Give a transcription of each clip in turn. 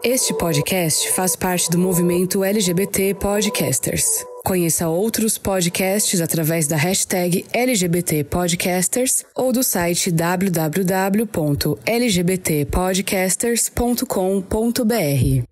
Este podcast faz parte do movimento LGBT Podcasters. Conheça outros podcasts através da hashtag LGBT Podcasters ou do site www.lgbtpodcasters.com.br.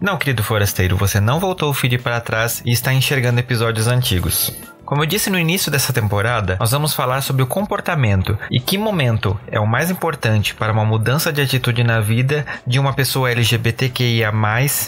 Não, querido forasteiro, você não voltou o feed para trás e está enxergando episódios antigos. Como eu disse no início dessa temporada, nós vamos falar sobre o comportamento e que momento é o mais importante para uma mudança de atitude na vida de uma pessoa LGBTQIA+,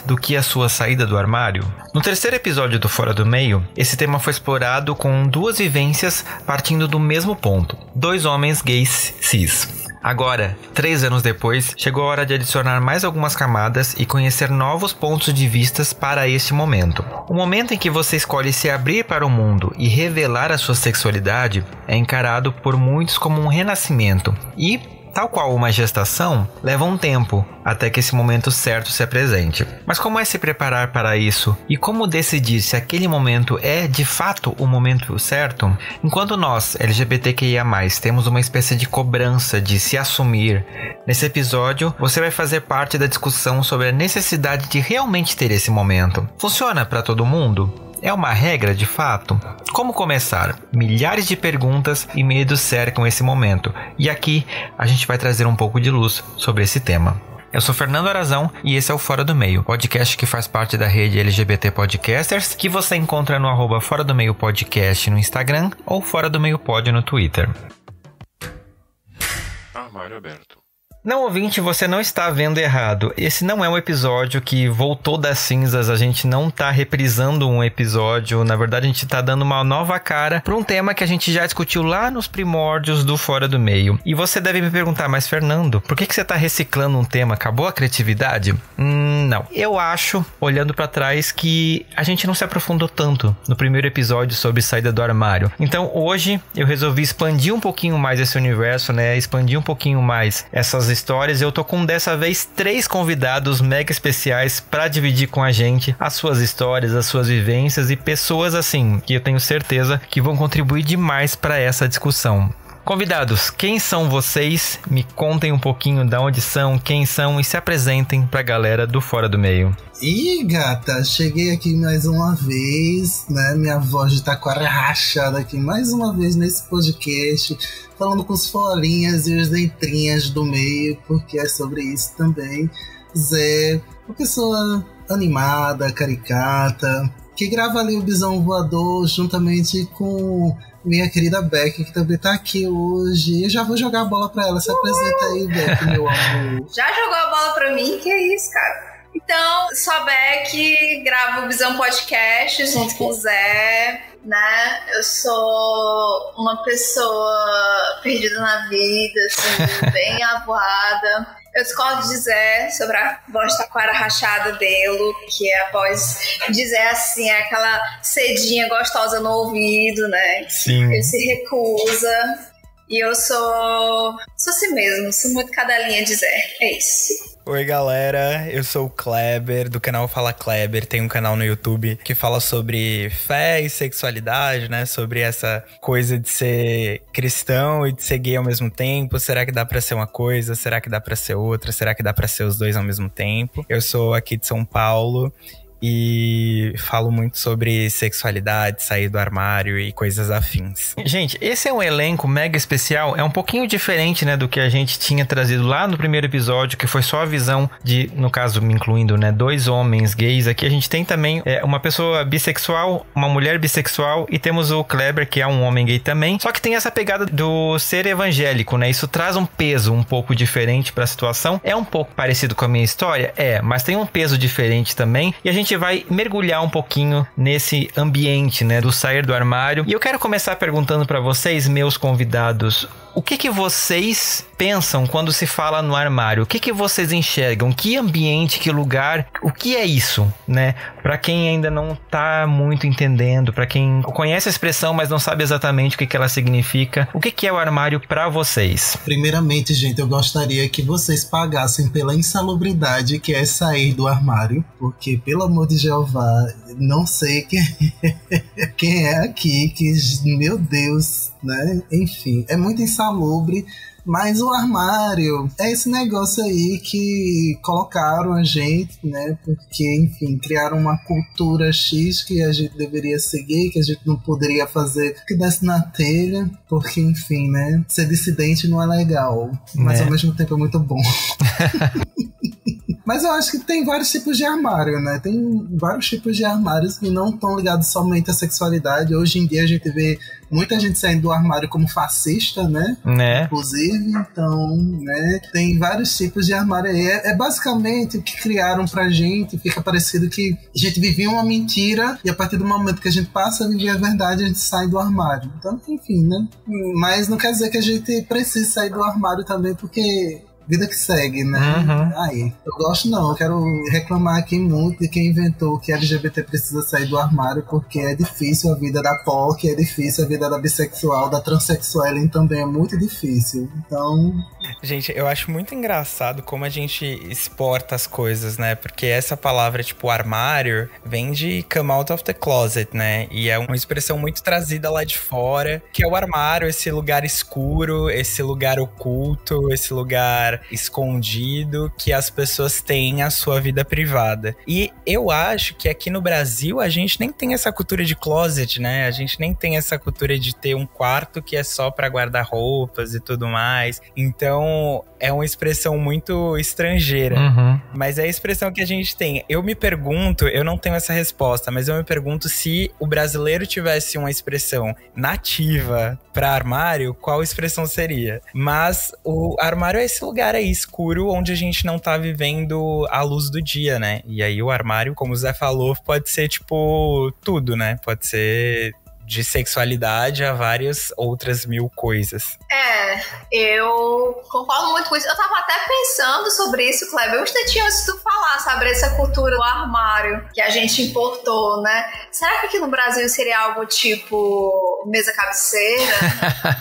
do que a sua saída do armário. No terceiro episódio do Fora do Meio, esse tema foi explorado com duas vivências partindo do mesmo ponto: 2 homens gays cis. Agora, 3 anos depois, chegou a hora de adicionar mais algumas camadas e conhecer novos pontos de vistas para este momento. O momento em que você escolhe se abrir para o mundo e revelar a sua sexualidade é encarado por muitos como um renascimento e, tal qual uma gestação, leva um tempo até que esse momento certo se apresente. Mas como é se preparar para isso? E como decidir se aquele momento é de fato o momento certo? Enquanto nós, LGBTQIA+, temos uma espécie de cobrança de se assumir, nesse episódio você vai fazer parte da discussão sobre a necessidade de realmente ter esse momento. Funciona para todo mundo? É uma regra de fato? Como começar? Milhares de perguntas e medos cercam esse momento, e aqui a gente vai trazer um pouco de luz sobre esse tema. Eu sou Fernando Arazão e esse é o Fora do Meio, podcast que faz parte da rede LGBT Podcasters, que você encontra no @Fora do Meio Podcast no Instagram ou Fora do Meio Pod no Twitter. Armário aberto. Não, ouvinte, você não está vendo errado. Esse não é um episódio que voltou das cinzas, a gente não está reprisando um episódio. Na verdade, a gente está dando uma nova cara para um tema que a gente já discutiu lá nos primórdios do Fora do Meio. E você deve me perguntar, mas Fernando, por que você está reciclando um tema? Acabou a criatividade? Não. Eu acho, olhando para trás, que a gente não se aprofundou tanto no primeiro episódio sobre saída do armário. Então, hoje, eu resolvi expandir um pouquinho mais esse universo, né? Expandir um pouquinho mais essas histórias. Eu tô com dessa vez 3 convidados mega especiais para dividir com a gente as suas histórias, as suas vivências e pessoas assim que eu tenho certeza que vão contribuir demais para essa discussão. Convidados, quem são vocês? Me contem um pouquinho de onde são, quem são e se apresentem pra galera do Fora do Meio. Ih, gata, cheguei aqui mais uma vez, né? Minha voz de taquara rachada aqui mais uma vez nesse podcast, falando com os forinhas e os dentrinhas do meio, porque é sobre isso também. Zé, uma pessoa animada, caricata, que grava ali o Bisão Voador juntamente com minha querida Beck, que também tá aqui hoje. Eu já vou jogar a bola pra ela. Se apresenta aí, Beck, meu amor. Já jogou a bola pra mim? Que é isso, cara? Então, sou a Beck, gravo o Visão Podcast junto com o Zé, né? Eu sou uma pessoa perdida na vida, assim, bem avoada. Eu discordo de Zé sobre a voz taquara rachada dele, que é a voz de Zé, assim, é aquela cedinha gostosa no ouvido, né? Sim. Ele se recusa. E eu sou assim mesmo, sou muito cadelinha de Zé. É isso. Oi galera, eu sou o Kleber, do canal Fala Kleber. Tem um canal no YouTube que fala sobre fé e sexualidade, né? Sobre essa coisa de ser cristão e de ser gay ao mesmo tempo. Será que dá pra ser uma coisa? Será que dá pra ser outra? Será que dá pra ser os dois ao mesmo tempo? Eu sou aqui de São Paulo e falo muito sobre sexualidade, sair do armário e coisas afins. Gente, esse é um elenco mega especial, é um pouquinho diferente, né, do que a gente tinha trazido lá no primeiro episódio, que foi só a visão de, no caso, me incluindo, né, 2 homens gays. Aqui a gente tem também uma pessoa bissexual, uma mulher bissexual, e temos o Kleber, que é um homem gay também, só que tem essa pegada do ser evangélico, né, isso traz um peso um pouco diferente pra situação. É um pouco parecido com a minha história? É, mas tem um peso diferente também, e a gente vai mergulhar um pouquinho nesse ambiente, né, do sair do armário. E eu quero começar perguntando para vocês, meus convidados, o que vocês pensam quando se fala no armário? O que vocês enxergam? Que ambiente, que lugar? O que é isso, né? Para quem ainda não tá muito entendendo, para quem conhece a expressão, mas não sabe exatamente o que ela significa, o que é o armário para vocês? Primeiramente, gente, eu gostaria que vocês pagassem pela insalubridade que é sair do armário, porque, pelo amor temor de Jeová. Não sei quem é aqui, que, meu Deus, né? Enfim, é muito insalubre. Mas o armário é esse negócio aí que colocaram a gente, né? Porque, enfim, criaram uma cultura X que a gente deveria seguir, que a gente não poderia fazer que desse na telha, porque, enfim, né? Ser dissidente não é legal, mas ao mesmo tempo é muito bom. Mas eu acho que tem vários tipos de armário, né? Tem vários tipos de armários que não estão ligados somente à sexualidade. Hoje em dia a gente vê muita gente saindo do armário como fascista, né? Inclusive, então, né? Tem vários tipos de armário aí. É basicamente o que criaram pra gente. Fica parecido que a gente vivia uma mentira e a partir do momento que a gente passa a viver a verdade, a gente sai do armário. Então, enfim, né? Mas não quer dizer que a gente precise sair do armário também, porque... vida que segue, né? Aí, eu gosto não, eu quero reclamar aqui muito de quem inventou que LGBT precisa sair do armário, porque é difícil a vida da POC, é difícil a vida da bissexual, da transexual também é muito difícil. Então... Gente, eu acho muito engraçado como a gente exporta as coisas, né? Porque essa palavra, tipo, armário, vem de come out of the closet, né? E é uma expressão muito trazida lá de fora, que é o armário, esse lugar escuro, esse lugar oculto, esse lugar escondido que as pessoas têm a sua vida privada. E eu acho que aqui no Brasil a gente nem tem essa cultura de closet, né? A gente nem tem essa cultura de ter um quarto que é só pra guardar roupas e tudo mais. Então é uma expressão muito estrangeira. Mas é a expressão que a gente tem. Eu me pergunto, eu não tenho essa resposta, mas eu me pergunto se o brasileiro tivesse uma expressão nativa pra armário, qual expressão seria? Mas o armário é esse lugar aí escuro onde a gente não tá vivendo a luz do dia, né? E aí o armário, como o Zé falou, pode ser tipo tudo, né? Pode ser de sexualidade a várias outras mil coisas. Eu concordo muito com isso. Eu tava até pensando sobre isso, Kleber. Eu já tinha ouvido falar sobre essa cultura do armário que a gente importou, né? Será que aqui no Brasil seria algo tipo mesa cabeceira?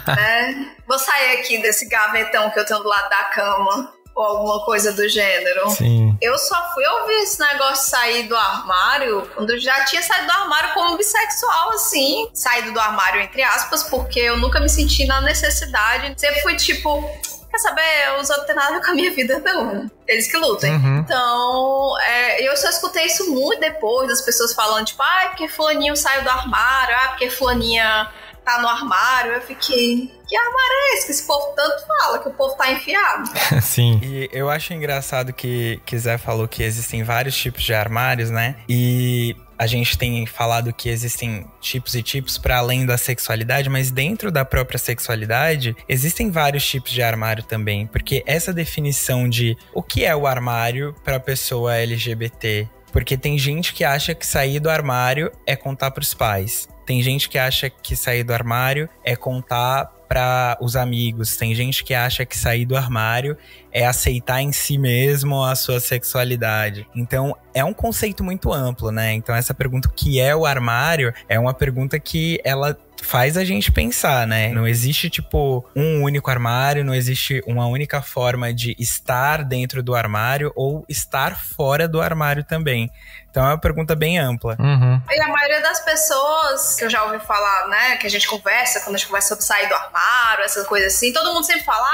Né? Vou sair aqui desse gavetão que eu tenho do lado da cama. Ou alguma coisa do gênero. Sim. Eu só fui ouvir esse negócio de sair do armário quando eu já tinha saído do armário como bissexual, assim. Saído do armário, entre aspas, porque eu nunca me senti na necessidade. Sempre fui tipo... Quer saber? Os outros têm nada a ver com a minha vida, não. Eles que lutem. Então, eu só escutei isso muito depois, das pessoas falando, tipo, porque fulaninho saiu do armário, porque fulaninha tá no armário. Eu fiquei... Que armário é esse? Que esse povo tanto fala, que o povo tá enfiado. Sim. E eu acho engraçado que Zé falou que existem vários tipos de armários, né? E a gente tem falado que existem tipos e tipos para além da sexualidade, mas dentro da própria sexualidade, existem vários tipos de armário também. Porque essa definição de o que é o armário para a pessoa LGBT... Porque tem gente que acha que sair do armário é contar pros pais. Tem gente que acha que sair do armário é contar para os amigos. Tem gente que acha que sair do armário é aceitar em si mesmo a sua sexualidade. Então, é um conceito muito amplo, né? Então, essa pergunta, o que é o armário, é uma pergunta que ela faz a gente pensar, né? Não existe, tipo, um único armário, não existe uma única forma de estar dentro do armário ou estar fora do armário também. Então é uma pergunta bem ampla. E a maioria das pessoas que eu já ouvi falar, né, que a gente conversa, quando a gente conversa sobre sair do armário, essas coisas assim, todo mundo sempre fala,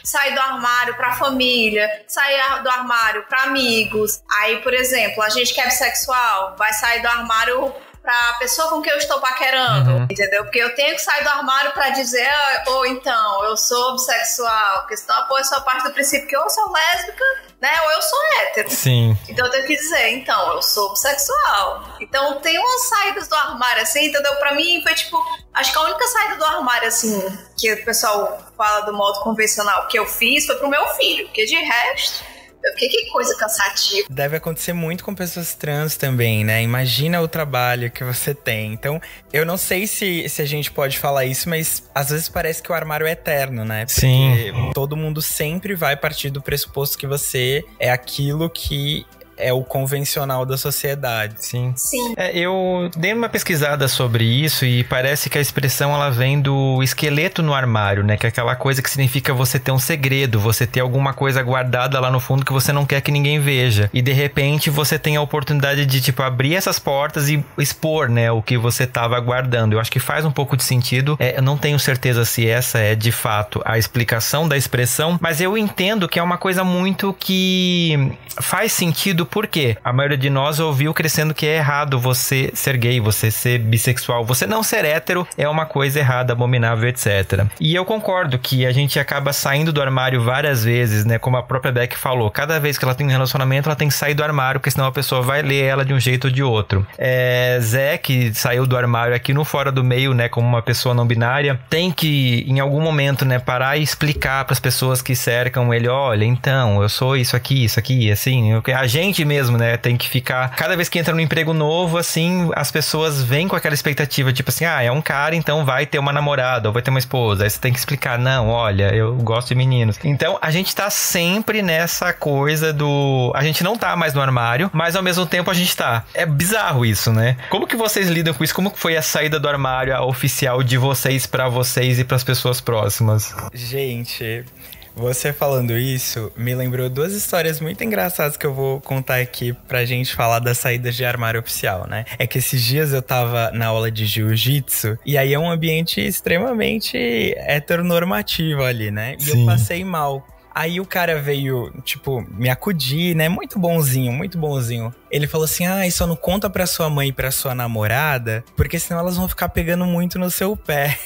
sair do armário pra família, sair do armário pra amigos. Aí, por exemplo, a gente que é bissexual, vai sair do armário pra pessoa com quem eu estou paquerando, entendeu? Porque eu tenho que sair do armário pra dizer, ou então, eu sou bissexual, porque senão eu sou parte do princípio que ou eu sou lésbica, né, ou eu sou hétero. Sim. Então eu tenho que dizer, então, eu sou bissexual. Então tem umas saídas do armário, assim, entendeu? Pra mim foi tipo, acho que a única saída do armário, assim, que o pessoal fala do modo convencional que eu fiz foi pro meu filho, porque de resto... Que coisa cansativa. Deve acontecer muito com pessoas trans também, né? Imagina o trabalho que você tem. Então, eu não sei se a gente pode falar isso, mas às vezes parece que o armário é eterno, né? Porque Sim. todo mundo sempre vai partir do pressuposto que você é aquilo que é o convencional da sociedade. Sim. Sim. Eu dei uma pesquisada sobre isso e parece que a expressão ela vem do esqueleto no armário, né? Que é aquela coisa que significa você ter um segredo, você ter alguma coisa guardada lá no fundo que você não quer que ninguém veja. E de repente você tem a oportunidade de, tipo, abrir essas portas e expor, né? O que você tava guardando. Eu acho que faz um pouco de sentido. Eu não tenho certeza se essa é, de fato, a explicação da expressão, mas eu entendo que é uma coisa muito que faz sentido porque a maioria de nós ouviu crescendo que é errado você ser gay, você ser bissexual, você não ser hétero é uma coisa errada, abominável, etc. E eu concordo que a gente acaba saindo do armário várias vezes, né? Como a própria Beck falou, cada vez que ela tem um relacionamento, ela tem que sair do armário, porque senão a pessoa vai ler ela de um jeito ou de outro. Zé, que saiu do armário aqui no Fora do Meio, né? Como uma pessoa não binária, tem que, em algum momento, né? Parar e explicar para as pessoas que cercam ele, olha, então, eu sou isso aqui, assim. A gente mesmo, né? Tem que ficar... Cada vez que entra num emprego novo, assim, as pessoas vêm com aquela expectativa, tipo assim, é um cara, então vai ter uma namorada, ou vai ter uma esposa. Aí você tem que explicar, não, olha, eu gosto de meninos. Então, a gente tá sempre nessa coisa do... A gente não tá mais no armário, mas ao mesmo tempo a gente tá. É bizarro isso, né? Como que vocês lidam com isso? Como que foi a saída do armário oficial de vocês pra vocês e pras pessoas próximas? Gente... Você falando isso me lembrou duas histórias muito engraçadas que eu vou contar aqui pra gente falar das saídas de armário oficial, né? É que esses dias eu tava na aula de jiu-jitsu e aí é um ambiente extremamente heteronormativo ali, né? E eu passei mal. Aí o cara veio, tipo, me acudir, né? Muito bonzinho, muito bonzinho. Ele falou assim, só não conta pra sua mãe e pra sua namorada, porque senão elas vão ficar pegando muito no seu pé.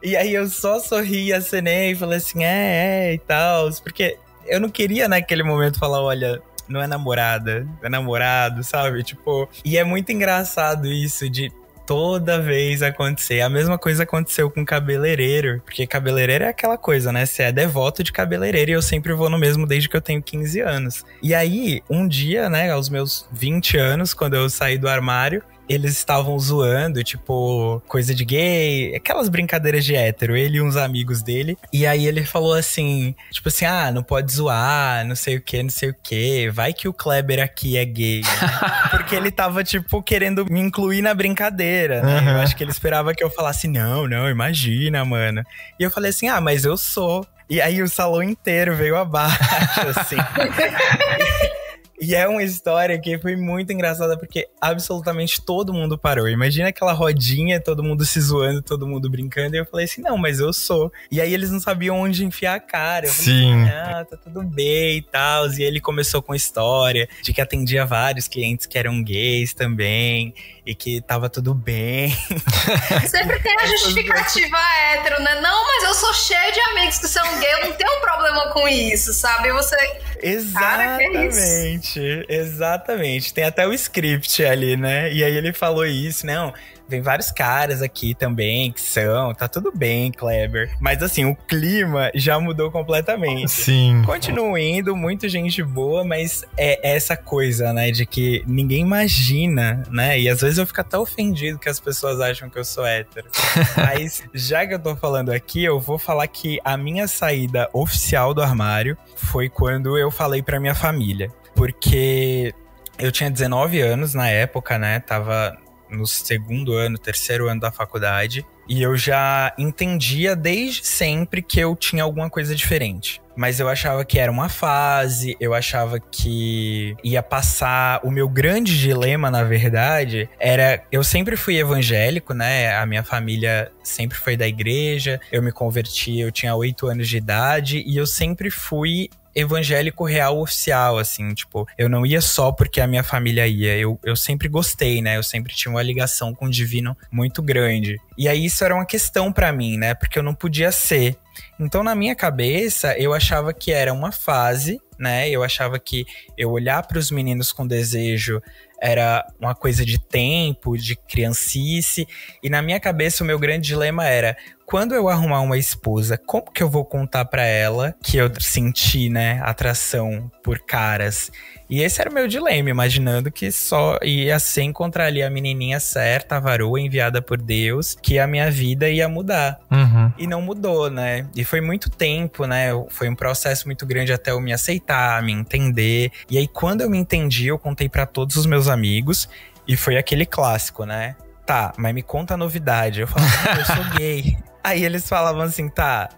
e aí eu só sorri, acenei e falei assim, e tal. Porque eu não queria naquele momento falar, olha... Não é namorada, é namorado, sabe? Tipo, e é muito engraçado isso de... Toda vez acontecer. A mesma coisa aconteceu com cabeleireiro. Porque cabeleireiro é aquela coisa, né? Você é devoto de cabeleireiro e eu sempre vou no mesmo desde que eu tenho 15 anos. E aí, um dia, né, aos meus 20 anos, quando eu saí do armário, eles estavam zoando, tipo, coisa de gay, aquelas brincadeiras de hétero, ele e uns amigos dele. E aí ele falou assim, tipo assim, não pode zoar, não sei o que, vai que o Kleber aqui é gay, né? Porque ele tava, tipo, querendo me incluir na brincadeira, né? Eu acho que ele esperava que eu falasse, não, imagina, mano. E eu falei assim, mas eu sou. E aí o salão inteiro veio abaixo, assim. E é uma história que foi muito engraçada porque absolutamente todo mundo parou. Imagina aquela rodinha, todo mundo se zoando, todo mundo brincando. E eu falei assim, não, mas eu sou. E aí eles não sabiam onde enfiar a cara. Eu falei assim, tá tudo bem e tal. E ele começou com a história de que atendia vários clientes que eram gays também. E que tava tudo bem. Sempre tem a justificativa hétero, né? Não, mas eu sou cheio de amigos que são gays, eu não tenho problema com isso, sabe? Você... Exatamente, exatamente. Tem até o script ali, né? E aí ele falou isso, não... Tem vários caras aqui também que são, tá tudo bem, Kleber. Mas assim, o clima já mudou completamente. Sim. Continuo indo, muita gente boa, mas é essa coisa, né, de que ninguém imagina, né? E às vezes eu fico até ofendido que as pessoas acham que eu sou hétero. Mas já que eu tô falando aqui, eu vou falar que a minha saída oficial do armário foi quando eu falei pra minha família. Porque eu tinha 19 anos na época, né? Tava no terceiro ano da faculdade. E eu já entendia desde sempre que eu tinha alguma coisa diferente. Mas eu achava que era uma fase, eu achava que ia passar. O meu grande dilema, na verdade, era... Eu sempre fui evangélico, né? A minha família sempre foi da igreja. Eu me converti, eu tinha 8 anos de idade. E eu sempre fui evangélico real oficial, assim, tipo, eu não ia só porque a minha família ia, eu sempre gostei, né, eu sempre tinha uma ligação com o divino muito grande, e aí isso era uma questão pra mim, né, porque eu não podia ser, então na minha cabeça eu achava que era uma fase, né, eu achava que eu olhar pros meninos com desejo era uma coisa de tempo, de criancice. E na minha cabeça o meu grande dilema era: quando eu arrumar uma esposa, como que eu vou contar pra ela que eu senti, né, atração por caras? E esse era o meu dilema, imaginando que só ia ser encontrar ali a menininha certa, a varoa enviada por Deus, que a minha vida ia mudar. E não mudou, né? E foi muito tempo, né? Foi um processo muito grande até eu me aceitar, me entender. E aí, quando eu me entendi, eu contei pra todos os meus amigos. E foi aquele clássico, né? Tá, mas me conta a novidade. Eu falava, eu sou gay. Aí eles falavam assim, tá,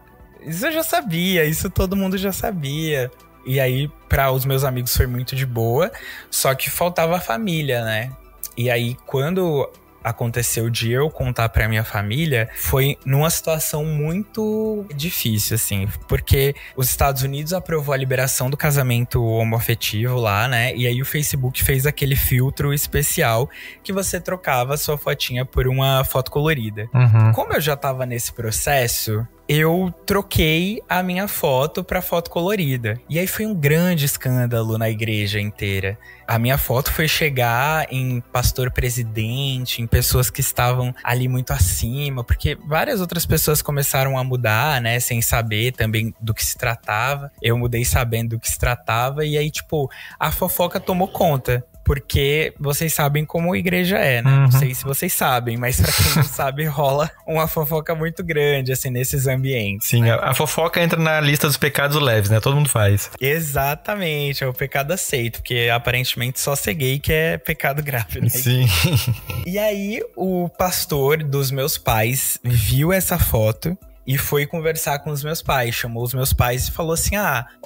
isso eu já sabia, isso todo mundo já sabia. E aí, para os meus amigos foi muito de boa, só que faltava a família, né? E aí, quando aconteceu de eu contar pra minha família, foi numa situação muito difícil, assim. Porque os Estados Unidos aprovou a liberação do casamento homoafetivo lá, né? E aí o Facebook fez aquele filtro especial que você trocava a sua fotinha por uma foto colorida. Como eu já tava nesse processo, eu troquei a minha foto pra foto colorida. E aí foi um grande escândalo na igreja inteira. A minha foto foi chegar em pastor presidente, em pessoas que estavam ali muito acima, porque várias outras pessoas começaram a mudar, né, sem saber também do que se tratava. Eu mudei sabendo do que se tratava, e aí, tipo, a fofoca tomou conta. Porque vocês sabem como a igreja é, né? Não sei se vocês sabem, mas pra quem não sabe, rola uma fofoca muito grande, assim, nesses ambientes. Sim, né? a fofoca entra na lista dos pecados leves, né? Todo mundo faz. Exatamente, é o pecado aceito, porque aparentemente só ser gay que é pecado grave, né? Sim. E aí, o pastor dos meus pais viu essa foto e foi conversar com os meus pais, chamou os meus pais e falou assim,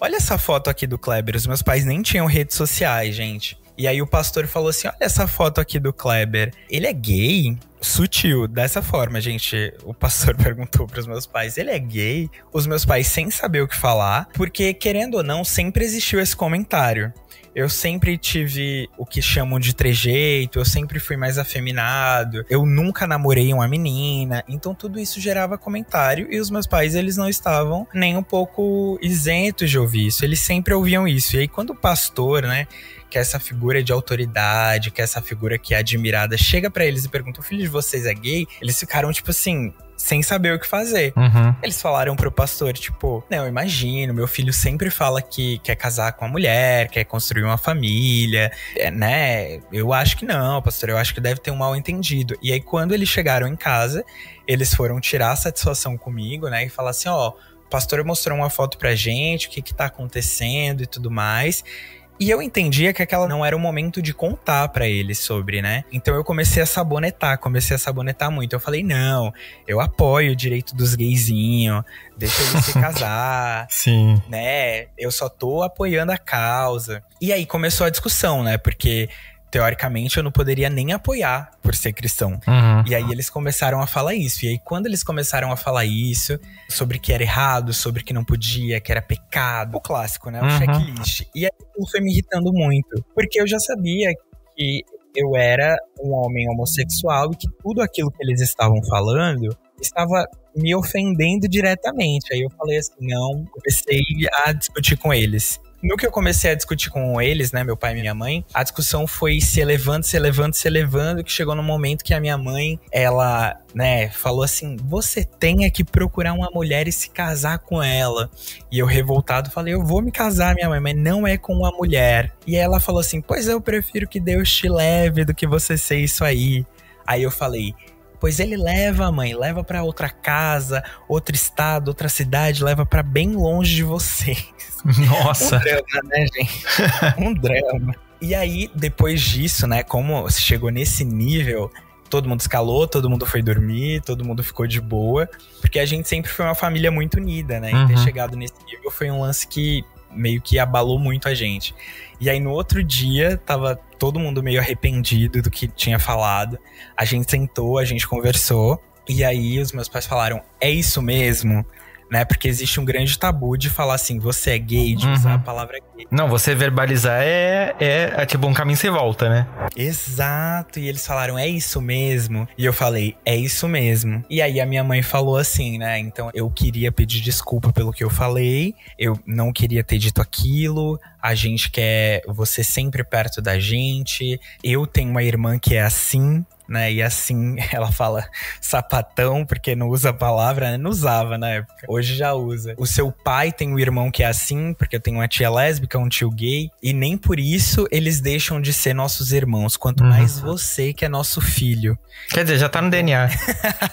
olha essa foto aqui do Kleber. Os meus pais nem tinham redes sociais, gente. E aí o pastor falou assim, olha essa foto aqui do Kleber, ele é gay? Sutil, dessa forma, gente, o pastor perguntou pros meus pais, ele é gay? Os meus pais sem saber o que falar, porque querendo ou não, sempre existiu esse comentário. Eu sempre tive o que chamam de trejeito, eu sempre fui mais afeminado, eu nunca namorei uma menina, então tudo isso gerava comentário e os meus pais, eles não estavam nem um pouco isentos de ouvir isso, eles sempre ouviam isso. E aí quando o pastor, né, que é essa figura de autoridade, que é essa figura que é admirada, chega pra eles e pergunta, o filho de vocês é gay? Eles ficaram tipo assim, sem saber o que fazer. Eles falaram pro pastor, tipo, não, eu imagino, meu filho sempre fala que quer casar com uma mulher, quer construir uma família, né? Eu acho que não, pastor, eu acho que deve ter um mal entendido. E aí, quando eles chegaram em casa, eles foram tirar a satisfação comigo, né? E falar assim, o pastor mostrou uma foto pra gente, o que tá acontecendo e tudo mais. E eu entendia que aquela não era o momento de contar pra eles sobre, né? Então eu comecei a sabonetar muito. Eu falei, não, eu apoio o direito dos gayzinhos, deixa eles se casar. Sim. Né? Eu só tô apoiando a causa. E aí começou a discussão, né? Porque teoricamente eu não poderia nem apoiar por ser cristão. E aí eles começaram a falar isso. E aí quando eles começaram a falar isso, sobre que era errado, sobre que não podia, que era pecado, o clássico, né? O checklist. E aí aquilo foi me irritando muito. Porque eu já sabia que eu era um homem homossexual e que tudo aquilo que eles estavam falando estava me ofendendo diretamente. Aí eu falei assim, não, comecei a discutir com eles. No que eu comecei a discutir com eles, né, meu pai e minha mãe, a discussão foi se elevando, que chegou no momento que a minha mãe, ela, né, falou assim, você tem que procurar uma mulher e se casar com ela. E eu revoltado falei, eu vou me casar, minha mãe, mas não é com uma mulher. E ela falou assim, pois eu prefiro que Deus te leve do que você ser isso aí. Aí eu falei, pois ele leva, mãe, leva pra outra casa, outro estado, outra cidade, leva pra bem longe de vocês. Nossa. Um drama, né, gente? Um drama. E aí, depois disso, né, como chegou nesse nível, todo mundo escalou, todo mundo foi dormir, todo mundo ficou de boa, porque a gente sempre foi uma família muito unida, né? E ter chegado nesse nível foi um lance que meio que abalou muito a gente. E aí, no outro dia, tava todo mundo meio arrependido do que tinha falado. A gente sentou, a gente conversou. E aí, os meus pais falaram, é isso mesmo? né? Porque existe um grande tabu de falar assim, você é gay, de usar a palavra gay. Não, você verbalizar é tipo um caminho sem volta, né? Exato, e eles falaram, é isso mesmo? E eu falei, é isso mesmo. E aí a minha mãe falou assim, né? Então eu queria pedir desculpa pelo que eu falei, eu não queria ter dito aquilo, a gente quer você sempre perto da gente, eu tenho uma irmã que é assim, né? E assim, ela fala sapatão, porque não usa a palavra, né? Não usava na época. Hoje já usa. O seu pai tem um irmão que é assim, porque eu tenho uma tia lésbica, um tio gay. E nem por isso eles deixam de ser nossos irmãos. Quanto mais você que é nosso filho. Quer dizer, já tá no DNA.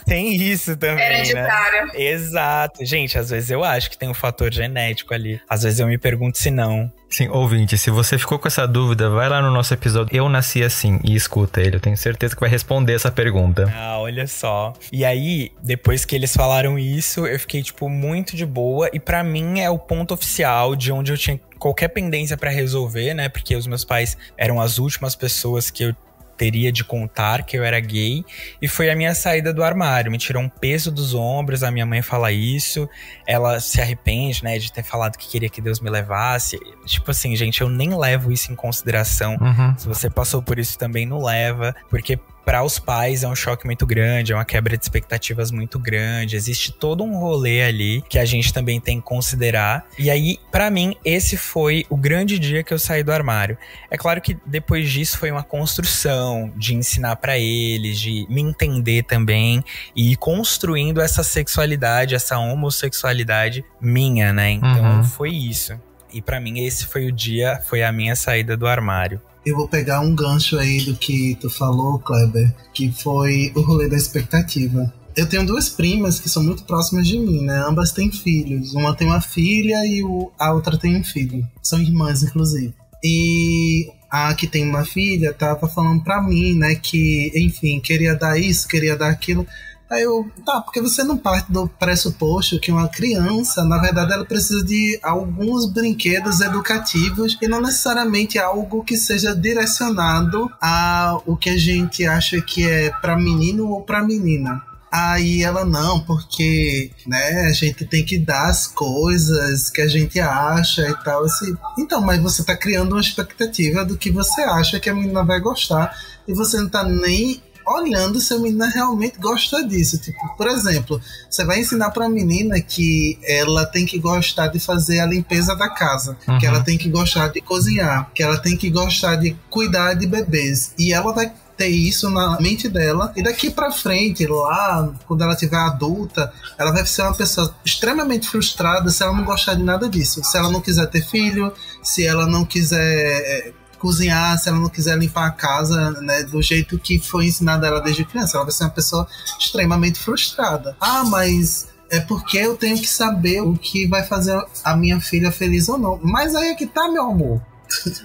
Tem isso também, hereditário. né? Exato. Gente, às vezes eu acho que tem um fator genético ali. Às vezes eu me pergunto se não. Sim, ouvinte, se você ficou com essa dúvida, vai lá no nosso episódio Eu Nasci Assim e escuta ele. Eu tenho certeza que vai responder essa pergunta. Ah, olha só. E aí, depois que eles falaram isso, eu fiquei, tipo, muito de boa. E pra mim é o ponto oficial de onde eu tinha qualquer pendência pra resolver, né? Porque os meus pais eram as últimas pessoas que eu teria de contar que eu era gay, e foi a minha saída do armário, me tirou um peso dos ombros. A minha mãe fala isso, ela se arrepende, né, de ter falado que queria que Deus me levasse, tipo assim, gente, eu nem levo isso em consideração. Se você passou por isso também, não leva, porque para os pais é um choque muito grande, é uma quebra de expectativas muito grande, existe todo um rolê ali que a gente também tem que considerar. E aí, para mim, esse foi o grande dia que eu saí do armário. É claro que depois disso foi uma construção de ensinar para eles, de me entender também e ir construindo essa sexualidade, essa homossexualidade minha, né? Então foi isso. E para mim esse foi o dia, foi a minha saída do armário. Eu vou pegar um gancho aí do que tu falou, Kleber, que foi o rolê da expectativa. Eu tenho duas primas que são muito próximas de mim, né? Ambas têm filhos. Uma tem uma filha e a outra tem um filho. São irmãs, inclusive. E a que tem uma filha tava falando pra mim, né, que, enfim, queria dar isso, queria dar aquilo. Aí eu, porque você não parte do pressuposto que uma criança, na verdade, ela precisa de alguns brinquedos educativos e não necessariamente algo que seja direcionado ao que a gente acha que é para menino ou para menina. Aí ela, não, porque, né, a gente tem que dar as coisas que a gente acha e tal. Assim. Então, mas você tá criando uma expectativa do que você acha que a menina vai gostar e você não tá nem olhando se a menina realmente gosta disso. Tipo, por exemplo, você vai ensinar pra menina que ela tem que gostar de fazer a limpeza da casa, que ela tem que gostar de cozinhar, que ela tem que gostar de cuidar de bebês. E ela vai ter isso na mente dela, e daqui pra frente, lá, quando ela tiver adulta, ela vai ser uma pessoa extremamente frustrada se ela não gostar de nada disso. Se ela não quiser ter filho, se ela não quiser cozinhar, se ela não quiser limpar a casa, né, do jeito que foi ensinado a ela desde criança, ela vai ser uma pessoa extremamente frustrada. Mas é porque eu tenho que saber o que vai fazer a minha filha feliz ou não. Mas aí é que tá, meu amor.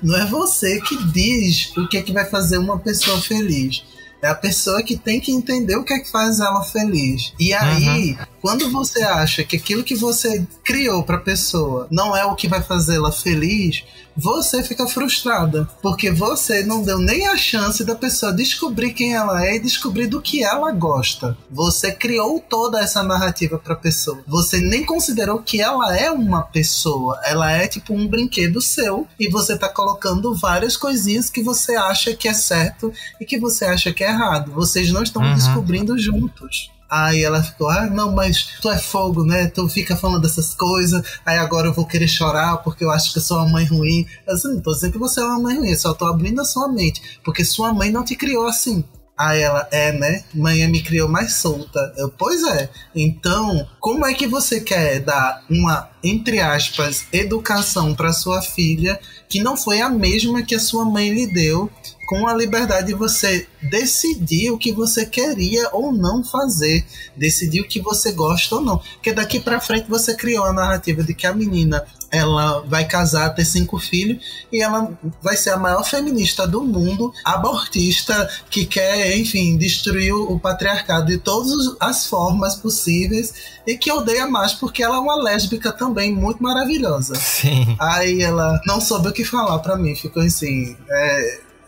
Não é você que diz o que é que vai fazer uma pessoa feliz. É a pessoa que tem que entender o que é que faz ela feliz. E aí, quando você acha que aquilo que você criou pra pessoa não é o que vai fazê-la feliz, você fica frustrada. Porque você não deu nem a chance da pessoa descobrir quem ela é e descobrir do que ela gosta. Você criou toda essa narrativa pra pessoa. Você nem considerou que ela é uma pessoa. Ela é tipo um brinquedo seu. E você tá colocando várias coisinhas que você acha que é certo e que você acha que é errado. Vocês não estão descobrindo juntos. Aí ela ficou, não, mas tu é fogo, né? Tu fica falando dessas coisas, aí agora eu vou querer chorar porque eu acho que eu sou uma mãe ruim. Eu não tô dizendo que você é uma mãe ruim, eu só tô abrindo a sua mente, porque sua mãe não te criou assim. Aí ela, né? Mãe me criou mais solta. Pois é. Então, como é que você quer dar uma, entre aspas, educação pra sua filha que não foi a mesma que a sua mãe lhe deu, com a liberdade de você decidir o que você queria ou não fazer, decidir o que você gosta ou não. Porque daqui pra frente você criou a narrativa de que a menina, ela vai casar, ter 5 filhos, e ela vai ser a maior feminista do mundo, abortista, que quer, enfim, destruir o patriarcado de todas as formas possíveis, e que odeia mais porque ela é uma lésbica também muito maravilhosa. Sim. Aí ela não soube o que falar pra mim, ficou assim,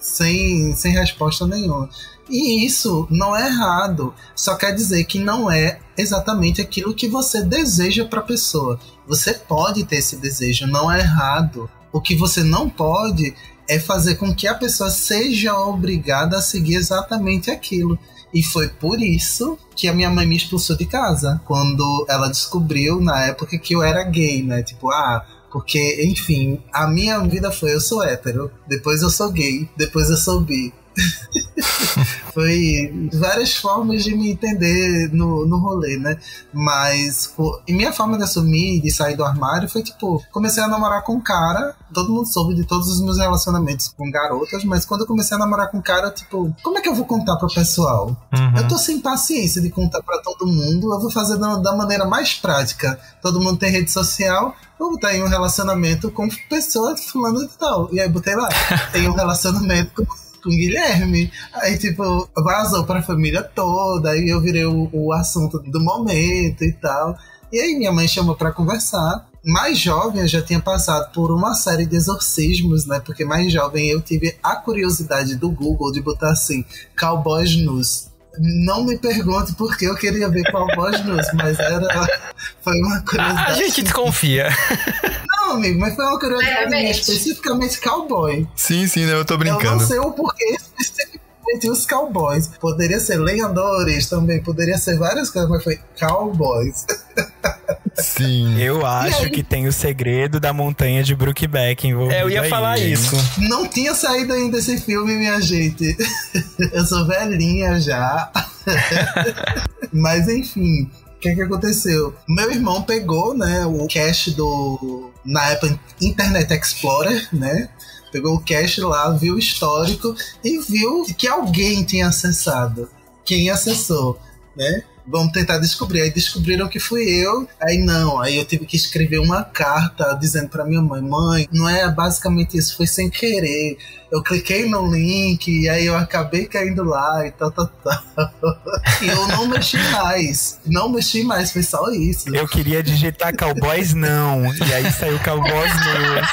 sem resposta nenhuma. E isso não é errado, só quer dizer que não é exatamente aquilo que você deseja para a pessoa. Você pode ter esse desejo, não é errado. O que você não pode é fazer com que a pessoa seja obrigada a seguir exatamente aquilo. E foi por isso que a minha mãe me expulsou de casa, quando ela descobriu, na época, que eu era gay, né? Tipo, porque, enfim, a minha vida foi: eu sou hétero, depois eu sou gay, depois eu sou bi. Foi várias formas de me entender no rolê, né? Mas e minha forma de assumir, de sair do armário, foi tipo, comecei a namorar com um cara. Todo mundo soube de todos os meus relacionamentos com garotas, mas quando eu comecei a namorar com um cara, tipo, como é que eu vou contar pro pessoal? Eu tô sem paciência de contar pra todo mundo. Eu vou fazer da maneira mais prática. Todo mundo tem rede social, vou botar em um relacionamento com pessoas fulano e tal. E aí botei lá, tem um relacionamento com Guilherme. Aí, tipo, vazou pra família toda. Aí eu virei o assunto do momento e tal. E aí minha mãe chamou pra conversar. Mais jovem, eu já tinha passado por uma série de exorcismos, né? Porque mais jovem eu tive a curiosidade do Google de botar assim, cowboys nus. Não me pergunte por que eu queria ver cowboys nus, mas foi uma curiosidade. A gente desconfia. Não, amigo, mas foi uma curiosidade minha, especificamente cowboy. Sim, né, eu tô brincando. Eu não sei o porquê especificamente os cowboys. Poderia ser lenhadores também, poderia ser várias coisas, mas foi cowboys. Sim. Eu acho que tem o segredo da montanha de Brookback envolvido. Eu ia falar isso. Não tinha saído ainda esse filme, minha gente. Eu sou velhinha já. Mas enfim, o que aconteceu? Meu irmão pegou, né, o cache na época Internet Explorer, né? Pegou o cache lá, viu o histórico e viu que alguém tinha acessado. Quem acessou, né? Vamos tentar descobrir. Aí descobriram que fui eu. Aí eu tive que escrever uma carta dizendo pra minha mãe: mãe, não é basicamente isso, foi sem querer. Eu cliquei no link e aí eu acabei caindo lá e tal. E eu não mexi mais, foi só isso. Eu queria digitar cowboys não, e aí saiu cowboys news.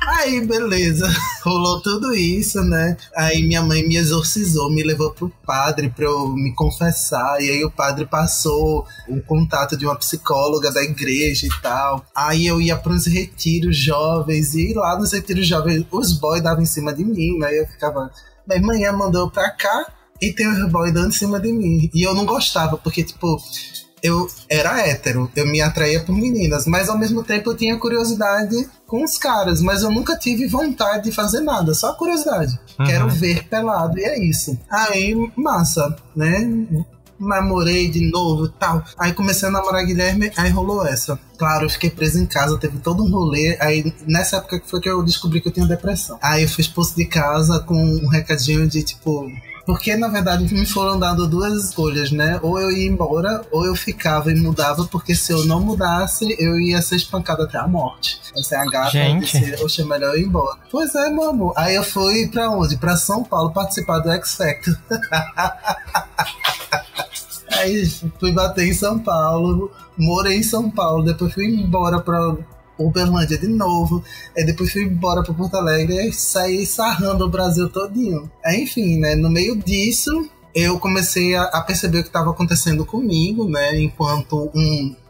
Aí, beleza, rolou tudo isso, né? Aí minha mãe me exorcizou, me levou pro padre pra eu me confessar. E aí o padre passou o contato de uma psicóloga da igreja e tal. Aí eu ia pros retiros jovens, e lá nos retiros jovens os boys davam em cima de mim, né? Eu ficava, minha mãe mandou eu pra cá e tem os boys dando em cima de mim. E eu não gostava, porque tipo, eu era hétero, eu me atraía por meninas, mas ao mesmo tempo eu tinha curiosidade com os caras, mas eu nunca tive vontade de fazer nada, só curiosidade. Quero ver pelado, e é isso. Aí, massa, né? Namorei de novo e tal. Aí comecei a namorar Guilherme, aí rolou essa. Claro, eu fiquei preso em casa, teve todo um rolê. Aí nessa época que foi que eu descobri que eu tinha depressão. Aí eu fui expulso de casa com um recadinho de tipo... Porque, na verdade, me foram dando duas escolhas, né? Ou eu ia embora, ou eu ficava e mudava, porque se eu não mudasse, eu ia ser espancado até a morte. Essa é a gata, disse, oxe, é melhor eu ir embora. Pois é, meu amor. Aí eu fui pra onde? Pra São Paulo participar do X Factor. Aí fui bater em São Paulo, morei em São Paulo, depois fui embora pra Uberlândia de novo, aí depois fui embora pra Porto Alegre e saí sarrando o Brasil todinho. Aí, enfim, né, no meio disso eu comecei a perceber o que estava acontecendo comigo, né, enquanto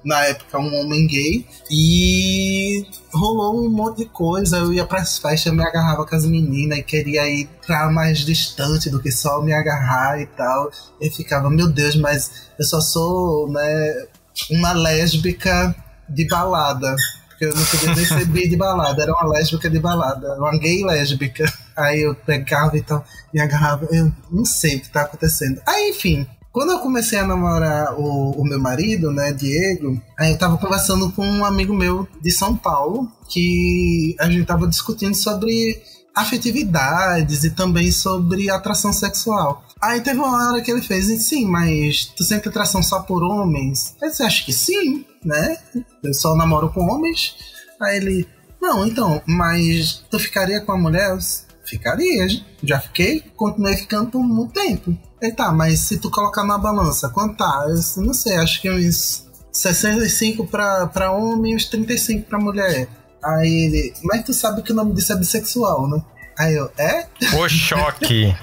na época um homem gay, e rolou um monte de coisa. Eu ia pras festas, me agarrava com as meninas e queria ir pra mais distante do que só me agarrar e tal. Eu ficava, meu Deus, mas eu só sou, né, uma lésbica de balada. Porque eu não podia nem ser bi de balada, era uma lésbica de balada, uma gay lésbica. Aí eu pegava e tal, me agarrava, eu não sei o que tá acontecendo. Aí, enfim, quando eu comecei a namorar o meu marido, né, Diego, aí eu tava conversando com um amigo meu de São Paulo, que a gente tava discutindo sobre afetividades e também sobre atração sexual. Aí teve uma hora que ele fez, sim, mas tu sente atração só por homens? Eu disse, acho que sim, né? Eu só namoro com homens. Aí ele, não, então, mas tu ficaria com a mulher? Ficaria, já fiquei, continuei ficando por muito tempo. Ele, tá, mas se tu colocar na balança, quanto tá? Eu não sei, acho que uns 65 pra homem e uns 35 pra mulher. Aí ele, mas tu sabe que o nome disso é bissexual, né? Aí eu, é? O choque.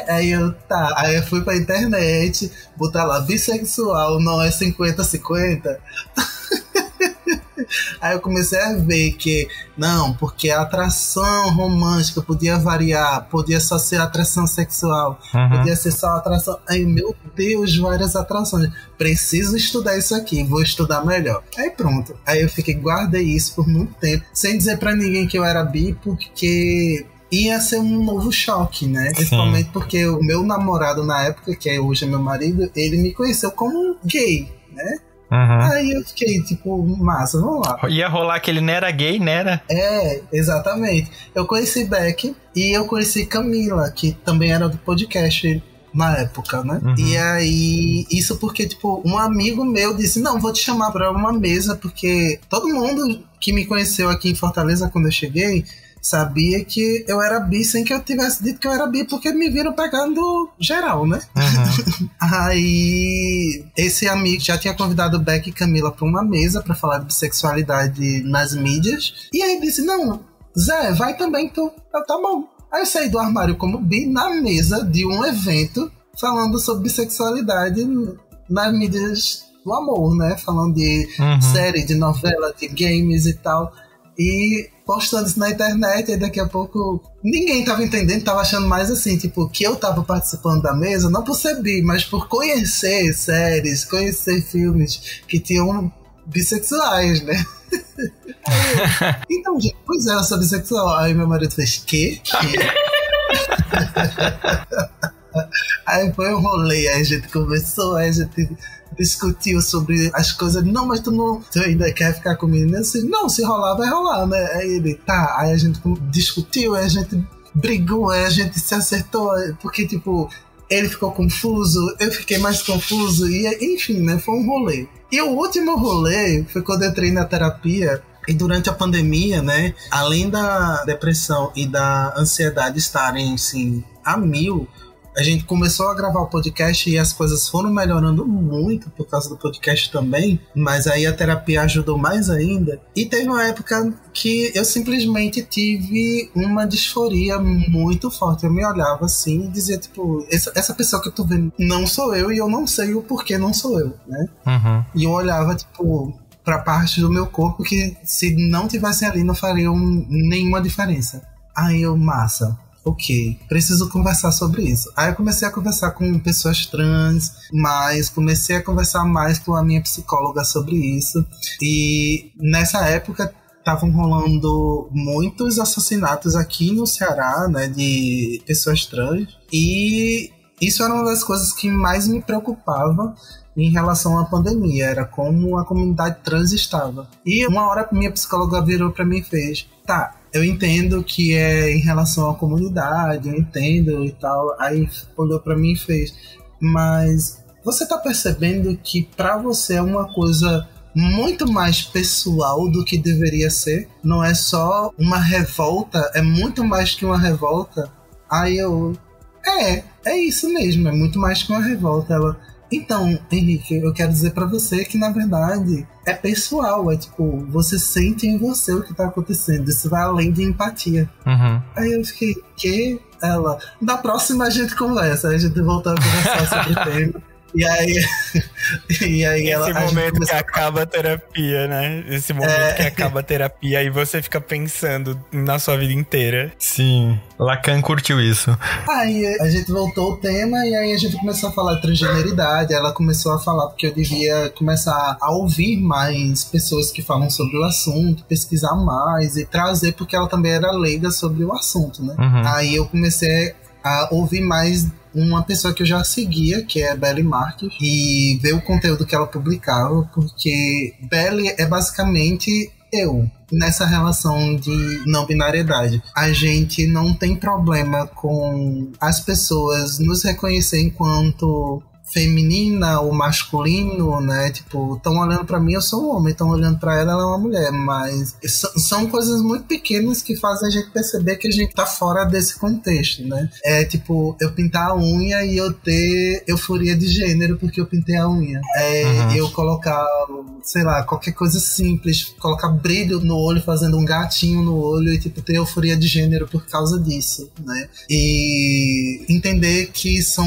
Aí eu, tá. Aí eu fui pra internet, botar lá, bissexual não é 50-50. Aí eu comecei a ver que, não, porque a atração romântica podia variar, podia só ser atração sexual, podia ser só atração. Aí, meu Deus, várias atrações. Preciso estudar isso aqui, vou estudar melhor. Aí pronto. Aí eu guardei isso por muito tempo, sem dizer pra ninguém que eu era bi, porque ia ser um novo choque, né? Principalmente porque o meu namorado na época, que hoje é meu marido, ele me conheceu como gay, né? Aí eu fiquei tipo, massa, vamos lá. Ia rolar que ele não era gay, né? Era? É, exatamente. Eu conheci Beck e eu conheci Camila, que também era do podcast na época, né? E aí, isso porque, tipo, um amigo meu disse, não, vou te chamar pra uma mesa, porque todo mundo que me conheceu aqui em Fortaleza quando eu cheguei sabia que eu era bi sem que eu tivesse dito que eu era bi, porque me viram pegando geral, né? Aí, esse amigo já tinha convidado Beck e Camila pra uma mesa pra falar de bissexualidade nas mídias. E aí disse, não, Zé, vai também tu. Eu, tá bom. Aí eu saí do armário como bi na mesa de um evento falando sobre bissexualidade nas mídias do amor, né? Falando de série, de novela, de games e tal. E postando isso na internet, e daqui a pouco ninguém tava entendendo, tava achando mais assim, tipo, que eu tava participando da mesa, não por ser bi, mas por conhecer séries, conhecer filmes que tinham bissexuais, né? Então, gente, pois é, eu sou bissexual. Aí meu marido fez, quê? Aí foi um rolê, aí a gente conversou, aí a gente discutiu sobre as coisas. Não, mas tu ainda quer ficar comigo? Eu disse, não, se rolar, vai rolar, né? Aí ele, tá. Aí a gente discutiu, aí a gente brigou, aí a gente se acertou, porque, tipo, ele ficou confuso, eu fiquei mais confuso, e enfim, né? Foi um rolê. E o último rolê foi quando eu entrei na terapia. E durante a pandemia, né? Além da depressão e da ansiedade estarem, assim, a mil, a gente começou a gravar o podcast e as coisas foram melhorando muito por causa do podcast também, mas aí a terapia ajudou mais ainda. E teve uma época que eu simplesmente tive uma disforia muito forte. Eu me olhava assim e dizia, tipo, essa pessoa que eu tô vendo não sou eu, e eu não sei o porquê não sou eu, né? E eu olhava, tipo, pra parte do meu corpo que, se não tivessem ali, não fariam nenhuma diferença. Aí eu, massa, ok, preciso conversar sobre isso. Aí eu comecei a conversar com pessoas trans, mas comecei a conversar mais com a minha psicóloga sobre isso. E nessa época estavam rolando muitos assassinatos aqui no Ceará, né, de pessoas trans. E isso era uma das coisas que mais me preocupava em relação à pandemia, era como a comunidade trans estava. E uma hora minha psicóloga virou pra mim e fez, tá, eu entendo que é em relação à comunidade, eu entendo e tal. Aí olhou pra mim e fez, mas você tá percebendo que pra você é uma coisa muito mais pessoal do que deveria ser? Não é só uma revolta, é muito mais que uma revolta? Aí eu, é isso mesmo, é muito mais que uma revolta. Ela, então, Henrique, eu quero dizer pra você que, na verdade, é pessoal. É tipo, você sente em você o que tá acontecendo. Isso vai além de empatia. Aí eu fiquei, que? Ela, da próxima a gente conversa. Aí a gente voltou a conversar sobre o tema. E aí esse momento que acaba a terapia, né? Esse momento que acaba a terapia e você fica pensando na sua vida inteira. Sim, Lacan curtiu isso. Aí a gente voltou o tema e aí a gente começou a falar de transgeneridade. Ela começou a falar porque eu devia começar a ouvir mais pessoas que falam sobre o assunto, pesquisar mais e trazer, porque ela também era leiga sobre o assunto, né? Aí eu comecei a ouvir mais uma pessoa que eu já seguia, que é a Belly Marques, e ver o conteúdo que ela publicava, porque Belly é basicamente eu, nessa relação de não binariedade. A gente não tem problema com as pessoas nos reconhecer enquanto feminina ou masculino, né? Tipo, estão olhando pra mim, eu sou um homem, estão olhando pra ela, ela é uma mulher. Mas são coisas muito pequenas que fazem a gente perceber que a gente tá fora desse contexto, né? É tipo, eu pintar a unha e eu ter euforia de gênero porque eu pintei a unha. Eu colocar, sei lá, qualquer coisa simples, colocar brilho no olho, fazendo um gatinho no olho e tipo, ter euforia de gênero por causa disso, né? E entender que são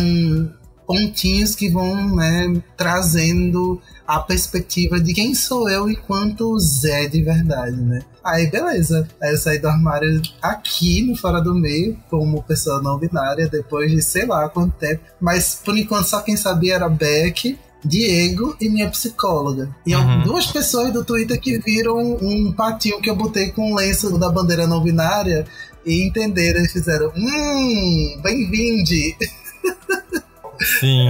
pontinhos que vão, né, trazendo a perspectiva de quem sou eu enquanto Zé de verdade, né? Aí beleza, aí eu saí do armário aqui no Fora do Meio como pessoa não binária depois de sei lá quanto tempo, mas por enquanto só quem sabia era Beck, Diego e minha psicóloga. E duas pessoas do Twitter que viram um patinho que eu botei com o lenço da bandeira não binária e entenderam e fizeram bem-vinde. Sim.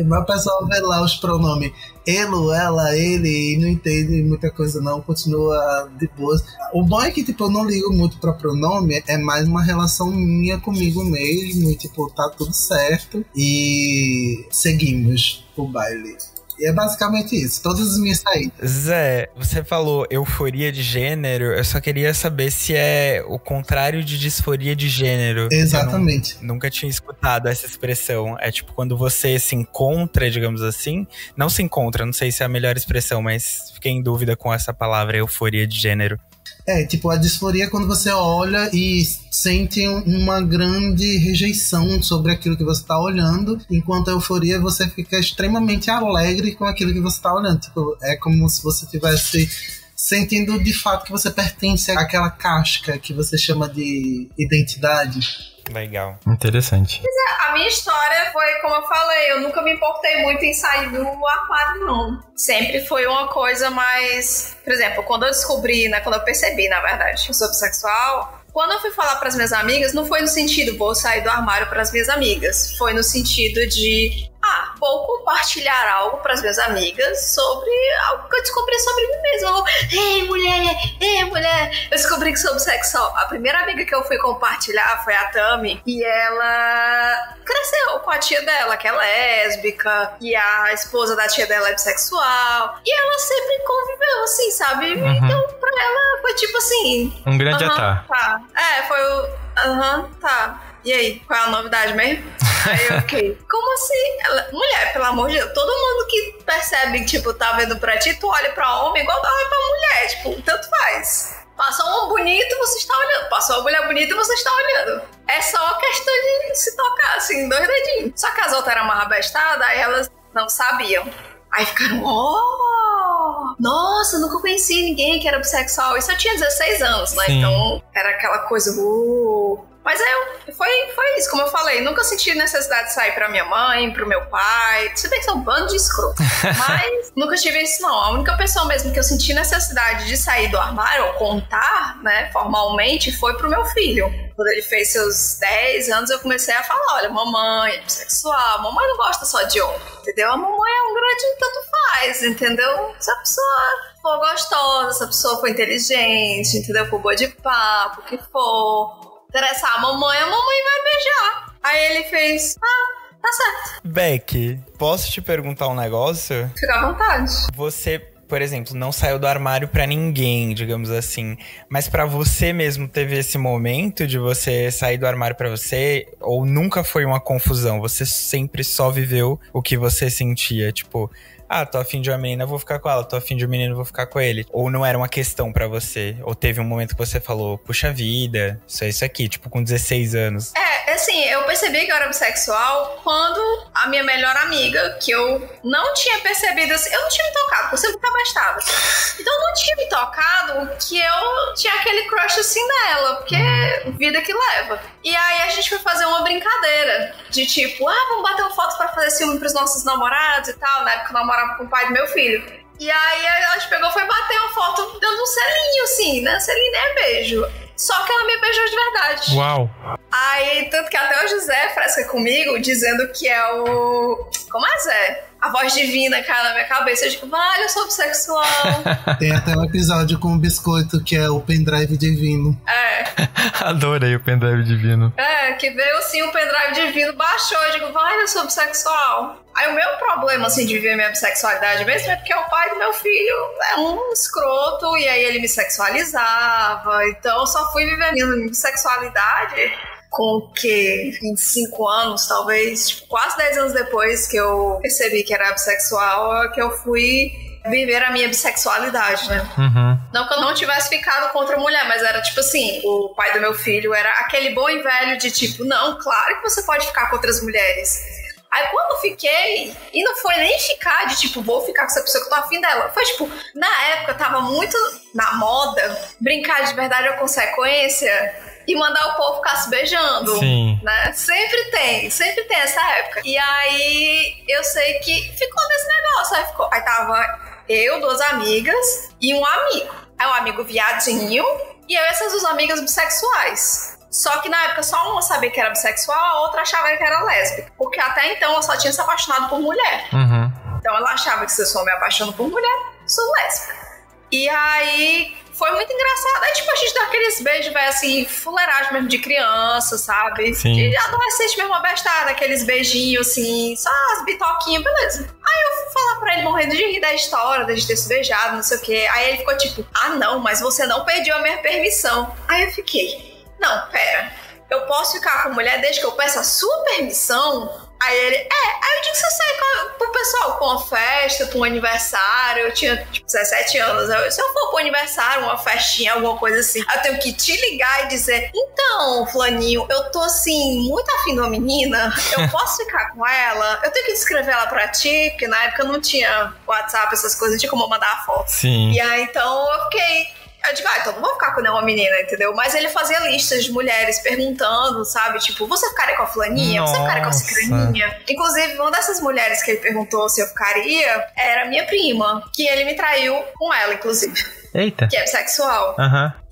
Mas o pessoal vê lá os pronomes ele, ela, ele, e não entende muita coisa não, continua de boas. O bom é que, tipo, eu não ligo muito pra pronome, é mais uma relação minha comigo mesmo, e, tipo, tá tudo certo, e seguimos o baile. E é basicamente isso, todas as minhas saídas. Zé, você falou euforia de gênero, eu só queria saber se é o contrário de disforia de gênero. Exatamente. Nunca tinha escutado essa expressão. É tipo quando você se encontra, digamos assim. Não se encontra, não sei se é a melhor expressão, mas fiquei em dúvida com essa palavra, euforia de gênero. Tipo, a disforia é quando você olha e sente uma grande rejeição sobre aquilo que você tá olhando, enquanto a euforia você fica extremamente alegre com aquilo que você tá olhando. Tipo, é como se você tivesse sentindo de fato que você pertence àquela casca que você chama de identidade. Legal. Interessante. A minha história foi, como eu falei, eu nunca me importei muito em sair do armário, não. Sempre foi uma coisa mais... Por exemplo, quando eu descobri, né, quando eu percebi, na verdade, que eu sou bissexual, quando eu fui falar pras minhas amigas, não foi no sentido, vou sair do armário pras minhas amigas. Foi no sentido de... vou compartilhar algo pras minhas amigas sobre algo que eu descobri sobre mim mesma. Ei, mulher, eu descobri que sou bissexual. A primeira amiga que eu fui compartilhar foi a Tami, e ela cresceu com a tia dela, que é lésbica, e a esposa da tia dela é bissexual, e ela sempre conviveu assim, sabe? Então, pra ela foi tipo assim... Um grande tá. Foi o... tá. E aí, qual é a novidade mesmo? Aí eu fiquei, como assim? Ela, mulher, pelo amor de Deus, todo mundo que percebe que, tipo, tá vendo pra ti, tu olha pra homem igual tu olha pra mulher, tipo, tanto faz. Passou um bonito, você está olhando. Passou uma mulher bonita, você está olhando. É só uma questão de se tocar, assim, 2 dedinhos. Só que as outras eram mais abestadas, aí elas não sabiam. Aí ficaram, nossa, nunca conheci ninguém que era bissexual. Isso eu tinha 16 anos, né? Sim. Então era aquela coisa, Mas foi isso, como eu falei, nunca senti necessidade de sair pra minha mãe, pro meu pai, se bem que são um bando de escroto, mas nunca tive isso não. A única pessoa mesmo que eu senti necessidade de sair do armário, ou contar, né, formalmente, foi pro meu filho. Quando ele fez seus 10 anos, eu comecei a falar, olha, mamãe é bissexual, mamãe não gosta só de homem, entendeu? A mamãe é um grande tanto faz, entendeu? Se a pessoa for gostosa, se a pessoa for inteligente, entendeu? For boa de papo, o que for... interessar a mamãe vai beijar. Aí ele fez, tá certo. Beck, posso te perguntar um negócio? Fica à vontade. Você, por exemplo, não saiu do armário pra ninguém, digamos assim, mas pra você mesmo teve esse momento de você sair do armário pra você, ou nunca foi uma confusão? Você sempre só viveu o que você sentia, tipo... tô afim de uma menina, vou ficar com ela. Tô afim de um menino, vou ficar com ele. Ou não era uma questão pra você? Ou teve um momento que você falou, puxa vida, isso aqui, tipo, com 16 anos. Assim, eu percebi que eu era bissexual quando a minha melhor amiga, que eu não tinha percebido, assim, eu não tinha me tocado, porque eu sempre me abastava. Então eu não tinha me tocado que eu tinha aquele crush assim nela, porque vida que leva. E aí a gente foi fazer uma brincadeira de tipo, vamos bater uma foto pra fazer ciúme pros nossos namorados e tal, na época eu namorava com o pai do meu filho. E aí a gente pegou, foi bater uma foto dando um selinho assim, né? Selinho é beijo. Só que ela me beijou de verdade. Uau! Aí, tanto que até o José fresca comigo, dizendo que é o... Como é, Zé? a voz divina cai na minha cabeça. Eu digo, vale, eu sou bissexual. Tem até um episódio com um biscoito que é o pendrive divino. Adorei o pendrive divino. Que veio assim o pendrive divino, baixou. Eu digo, vale, eu sou bissexual. Aí o meu problema, assim, de viver minha bissexualidade mesmo é porque o pai do meu filho é um escroto e aí ele me sexualizava. Então eu só fui viver minha bissexualidade com o quê? 25 anos, talvez. Tipo, quase 10 anos depois que eu percebi que era bissexual, que eu fui viver a minha bissexualidade, né? Não que eu não tivesse ficado com outra mulher, mas era tipo assim, o pai do meu filho era aquele bom e velho de tipo, não, claro que você pode ficar com outras mulheres. Aí quando eu fiquei, e não foi nem ficar de tipo, vou ficar com essa pessoa que eu tô afim dela. Foi tipo, na época tava muito na moda brincar de verdade ou consequência e mandar o povo ficar se beijando. Sim. Né? Sempre tem essa época. E aí eu sei que ficou nesse negócio. Aí tava eu, 2 amigas e um amigo. Aí um amigo viadinho e eu e essas 2 amigas bissexuais. Só que na época só uma sabia que era bissexual, a outra achava que era lésbica. Porque até então ela só tinha se apaixonado por mulher. Então ela achava que se eu só me apaixono por mulher, sou lésbica. E aí foi muito engraçado. Aí tipo, a gente dá aqueles beijos, velho, assim, fuleiragem mesmo de criança, sabe? Sim. De adolescente mesmo, abestada, aqueles beijinhos assim, só as bitoquinhas, beleza. Aí eu fui falar pra ele morrendo de rir da história, de ter se beijado, não sei o quê. Aí ele ficou tipo, não, mas você não pediu a minha permissão. Aí eu fiquei, não, pera, eu posso ficar com mulher desde que eu peça a sua permissão? Aí ele, aí eu disse que você sai pro pessoal com uma festa, pra um aniversário, eu tinha tipo 17 anos, se eu for pro aniversário, uma festinha, alguma coisa assim, eu tenho que te ligar e dizer, então, fulaninho, eu tô assim, muito afim de uma menina, eu posso ficar com ela? Eu tenho que descrever ela pra ti, porque na época não tinha WhatsApp, essas coisas, não tinha como eu mandar a foto. Sim. E aí, então, eu fiquei... Eu digo, então não vou ficar com nenhuma menina, entendeu? Mas ele fazia listas de mulheres perguntando, sabe? Tipo, você ficaria com a fulaninha? Você ficaria com a cicraninha? Inclusive, uma dessas mulheres que ele perguntou se eu ficaria era minha prima, que ele me traiu com ela, inclusive. Eita. Que é bissexual.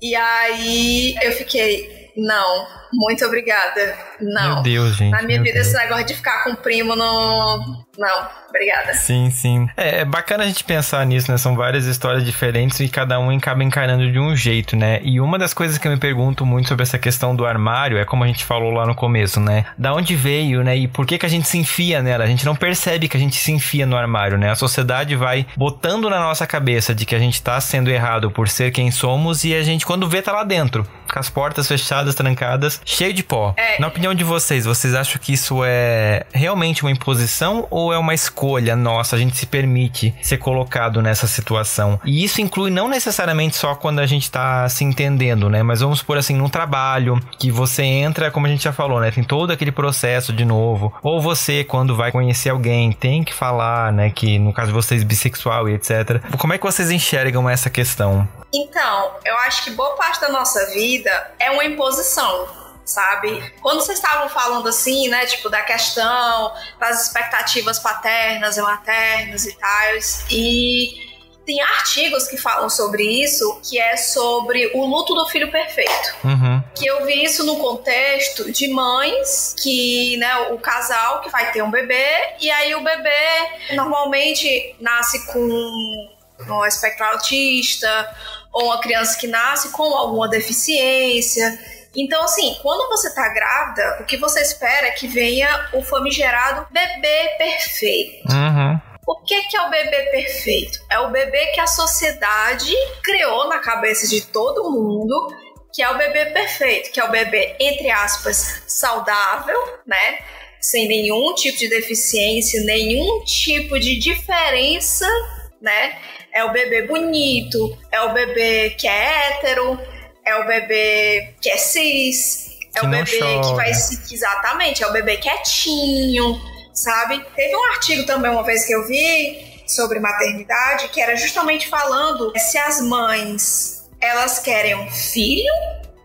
E aí, eu fiquei, não, muito obrigada. Não. Meu Deus, gente. Na minha vida, esse negócio de ficar com primo não... Não, obrigada. Sim, sim. É bacana a gente pensar nisso, né? São várias histórias diferentes e cada um acaba encarando de um jeito, né? E uma das coisas que eu me pergunto muito sobre essa questão do armário é como a gente falou lá no começo, né? Da onde veio, né? E por que a gente se enfia nela? A gente não percebe que a gente se enfia no armário, né? A sociedade vai botando na nossa cabeça de que a gente tá sendo errado por ser quem somos e a gente, quando vê, tá lá dentro. Com as portas fechadas, trancadas, cheio de pó. Na opinião de vocês acham que isso é realmente uma imposição ou é uma escolha nossa? A gente se permite ser colocado nessa situação. E isso inclui não necessariamente só quando a gente tá se entendendo, né? Mas vamos por assim, num trabalho que você entra, como a gente já falou, né? Tem todo aquele processo de novo. Ou você, quando vai conhecer alguém, tem que falar, né? Que no caso de vocês, bissexual e etc. Como é que vocês enxergam essa questão? Então, eu acho que boa parte da nossa vida é uma imposição, sabe? Quando vocês estavam falando assim, né, tipo, da questão das expectativas paternas e maternas e tal, e tem artigos que falam sobre isso, que é sobre o luto do filho perfeito. Que eu vi isso no contexto de mães que, né, o casal que vai ter um bebê, e aí o bebê normalmente nasce com um espectro autista, ou uma criança que nasce com alguma deficiência. Então, assim, quando você tá grávida, o que você espera é que venha o famigerado bebê perfeito. O que é o bebê perfeito? É o bebê que a sociedade criou na cabeça de todo mundo, que é o bebê perfeito, que é o bebê, entre aspas, saudável, né? Sem nenhum tipo de deficiência, nenhum tipo de diferença, né? É o bebê bonito, é o bebê que é hétero, é o bebê que é cis, é o bebê que vai se... Exatamente, é o bebê quietinho, sabe? Teve um artigo também uma vez que eu vi sobre maternidade, que era justamente falando se as mães, elas querem um filho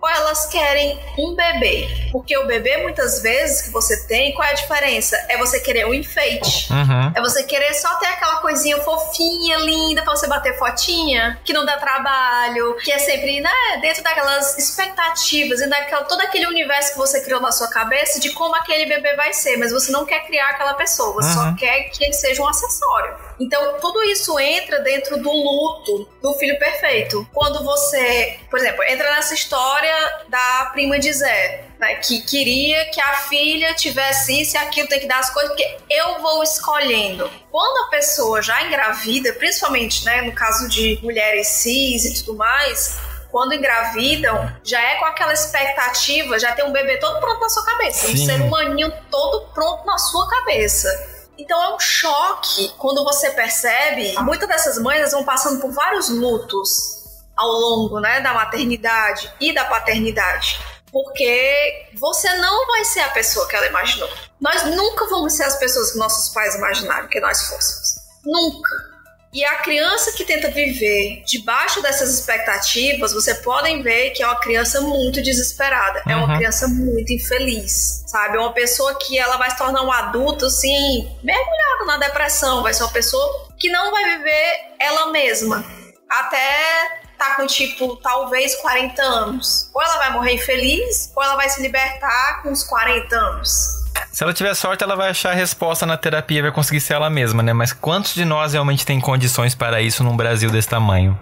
ou elas querem um bebê. Porque o bebê, muitas vezes, que você tem, qual é a diferença? É você querer um enfeite. É você querer só ter aquela coisinha fofinha, linda, pra você bater fotinha, que não dá trabalho, que é sempre, né, dentro daquelas expectativas e todo aquele universo que você criou na sua cabeça de como aquele bebê vai ser, mas você não quer criar aquela pessoa, você só quer que ele seja um acessório. Então, tudo isso entra dentro do luto do filho perfeito. Quando você, por exemplo, entra nessa história da prima de Zé, né, que queria que a filha tivesse isso e aquilo, tem que dar as coisas, porque eu vou escolhendo. Quando a pessoa já engravida, principalmente, né, no caso de mulheres cis e tudo mais, quando engravidam, já é com aquela expectativa, já tem um bebê todo pronto na sua cabeça, um ser humaninho todo pronto na sua cabeça. Então é um choque quando você percebe, muitas dessas mães vão passando por vários lutos ao longo, né, da maternidade e da paternidade, porque você não vai ser a pessoa que ela imaginou. Nós nunca vamos ser as pessoas que nossos pais imaginaram que nós fôssemos. Nunca. E a criança que tenta viver debaixo dessas expectativas, você podem ver que é uma criança muito desesperada. É uma criança muito infeliz, sabe? É uma pessoa que ela vai se tornar um adulto, assim, mergulhado na depressão. Vai ser uma pessoa que não vai viver ela mesma. Até tá com, tipo, talvez 40 anos. Ou ela vai morrer infeliz, ou ela vai se libertar com uns 40 anos. Se ela tiver sorte, ela vai achar a resposta na terapia e vai conseguir ser ela mesma, né? Mas quantos de nós realmente tem condições para isso num Brasil desse tamanho?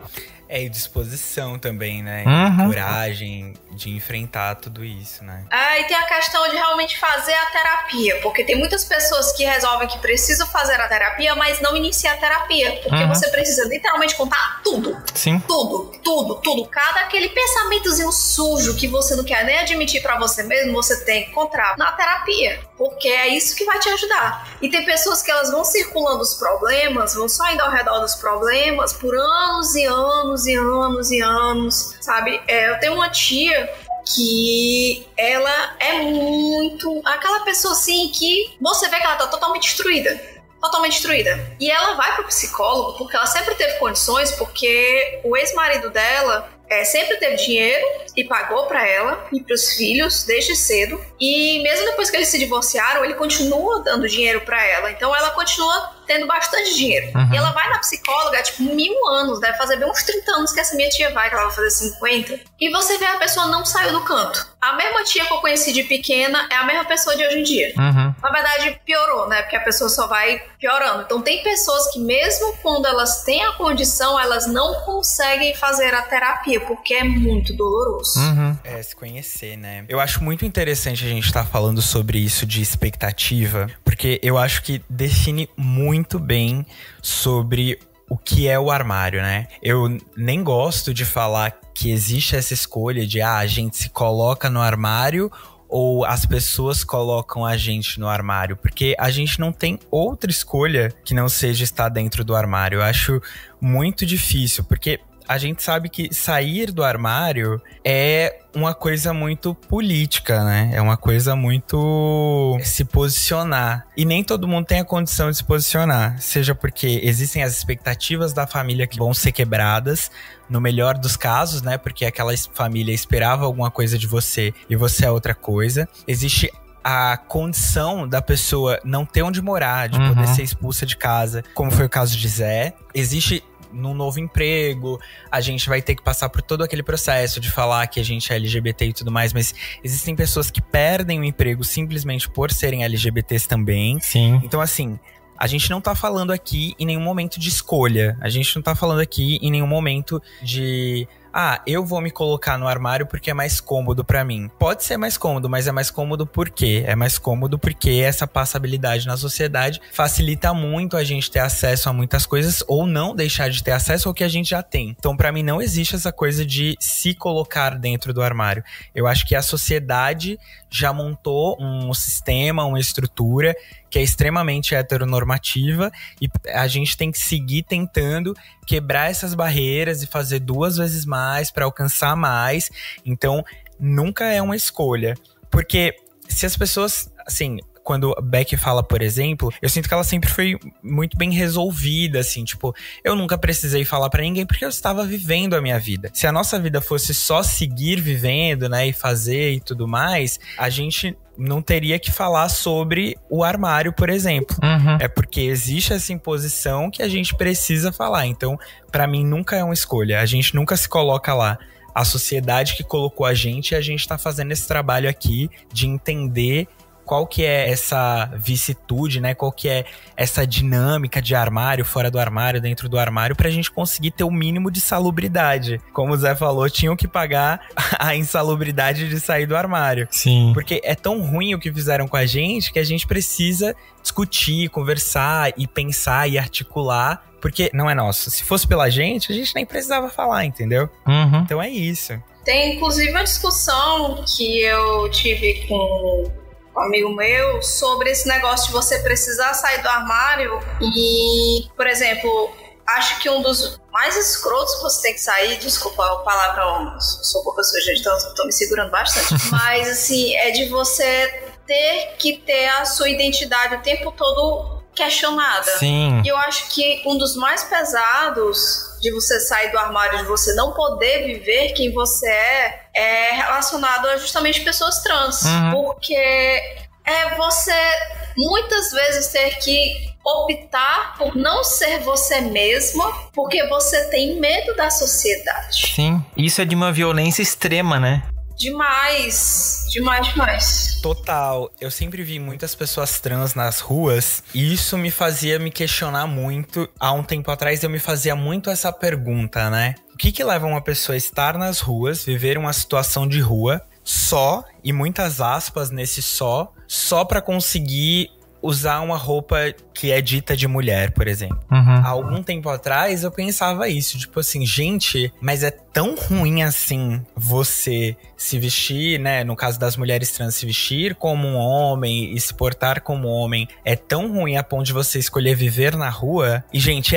E disposição também, né? Coragem de enfrentar tudo isso, né? E tem a questão de realmente fazer a terapia, porque tem muitas pessoas que resolvem que precisam fazer a terapia, mas não iniciam a terapia, porque você precisa literalmente contar tudo. Sim. Tudo. Cada aquele pensamentozinho sujo que você não quer nem admitir pra você mesmo, você tem que encontrar na terapia, porque é isso que vai te ajudar. E tem pessoas que elas vão circulando os problemas, vão só indo ao redor dos problemas por anos e anos, sabe? Eu tenho uma tia que ela é muito aquela pessoa assim que você vê que ela tá totalmente destruída. E ela vai pro psicólogo porque ela sempre teve condições, porque o ex-marido dela sempre teve dinheiro e pagou pra ela e pros filhos desde cedo. E mesmo depois que eles se divorciaram, ele continua dando dinheiro pra ela. Então ela continua tendo bastante dinheiro. E ela vai na psicóloga há, tipo, 1000 anos. Deve fazer bem uns 30 anos que essa minha tia vai, que ela vai fazer 50. E você vê a pessoa não saiu do canto. A mesma tia que eu conheci de pequena é a mesma pessoa de hoje em dia. Na verdade, piorou, né? Porque a pessoa só vai piorando. Então tem pessoas que mesmo quando elas têm a condição, elas não conseguem fazer a terapia, porque é muito doloroso. Se conhecer, né? Eu acho muito interessante a gente estar falando sobre isso de expectativa, porque eu acho que define muito bem sobre o que é o armário, né? Eu nem gosto de falar que existe essa escolha de a gente se coloca no armário ou as pessoas colocam a gente no armário, porque a gente não tem outra escolha que não seja estar dentro do armário. Eu acho muito difícil, porque a gente sabe que sair do armário é uma coisa muito política, né? É uma coisa muito se posicionar. E nem todo mundo tem a condição de se posicionar. Seja porque existem as expectativas da família que vão ser quebradas, no melhor dos casos, né? Porque aquela família esperava alguma coisa de você e você é outra coisa. Existe a condição da pessoa não ter onde morar, de poder ser expulsa de casa, como foi o caso de Zé. Existe num novo emprego, a gente vai ter que passar por todo aquele processo de falar que a gente é LGBT e tudo mais, mas existem pessoas que perdem o emprego simplesmente por serem LGBTs também. Sim. Então, assim, a gente não tá falando aqui em nenhum momento de escolha. A gente não tá falando aqui em nenhum momento de eu vou me colocar no armário porque é mais cômodo pra mim. Pode ser mais cômodo, mas é mais cômodo por quê? É mais cômodo porque essa passabilidade na sociedade facilita muito a gente ter acesso a muitas coisas ou não deixar de ter acesso ao que a gente já tem. Então, pra mim, não existe essa coisa de se colocar dentro do armário. Eu acho que a sociedade já montou um sistema, uma estrutura que é extremamente heteronormativa e a gente tem que seguir tentando quebrar essas barreiras e fazer 2 vezes mais para alcançar mais. Então, nunca é uma escolha. Porque se as pessoas, assim, quando a Becky fala, por exemplo, eu sinto que ela sempre foi muito bem resolvida, assim, tipo, eu nunca precisei falar pra ninguém porque eu estava vivendo a minha vida. Se a nossa vida fosse só seguir vivendo, né, e fazer e tudo mais, a gente não teria que falar sobre o armário, por exemplo. É porque existe essa imposição que a gente precisa falar. Então, pra mim, nunca é uma escolha. A gente nunca se coloca lá. A sociedade que colocou a gente tá fazendo esse trabalho aqui de entender qual que é essa vicissitude, né? Qual que é essa dinâmica de armário, fora do armário, dentro do armário, pra gente conseguir ter o mínimo de salubridade. Como o Zé falou, tinham que pagar a insalubridade de sair do armário. Sim. Porque é tão ruim o que fizeram com a gente que a gente precisa discutir, conversar e pensar e articular, porque não é nosso. Se fosse pela gente, a gente nem precisava falar, entendeu? Então é isso. Tem inclusive uma discussão que eu tive com um amigo meu sobre esse negócio de você precisar sair do armário e, por exemplo, acho que um dos mais escrotos que você tem que sair, desculpa a palavra, sou boca suja, então tô me segurando bastante, mas assim, é de você ter que ter a sua identidade o tempo todo questionada. Sim. E eu acho que um dos mais pesados de você sair do armário, de você não poder viver quem você é relacionado a justamente pessoas trans. Porque é você muitas vezes ter que optar por não ser você mesma, porque você tem medo da sociedade. Sim. Isso é de uma violência extrema, né? Demais. Total. Eu sempre vi muitas pessoas trans nas ruas e isso me fazia me questionar muito. Há um tempo atrás eu me fazia muito essa pergunta, né? O que leva uma pessoa a estar nas ruas, viver uma situação de rua, só, e muitas aspas nesse só pra conseguir usar uma roupa que é dita de mulher, por exemplo. Há algum tempo atrás eu pensava isso, tipo assim, gente, mas é tão ruim assim você se vestir, né, no caso das mulheres trans, se vestir como um homem e se portar como homem, é tão ruim a ponto de você escolher viver na rua? E, gente,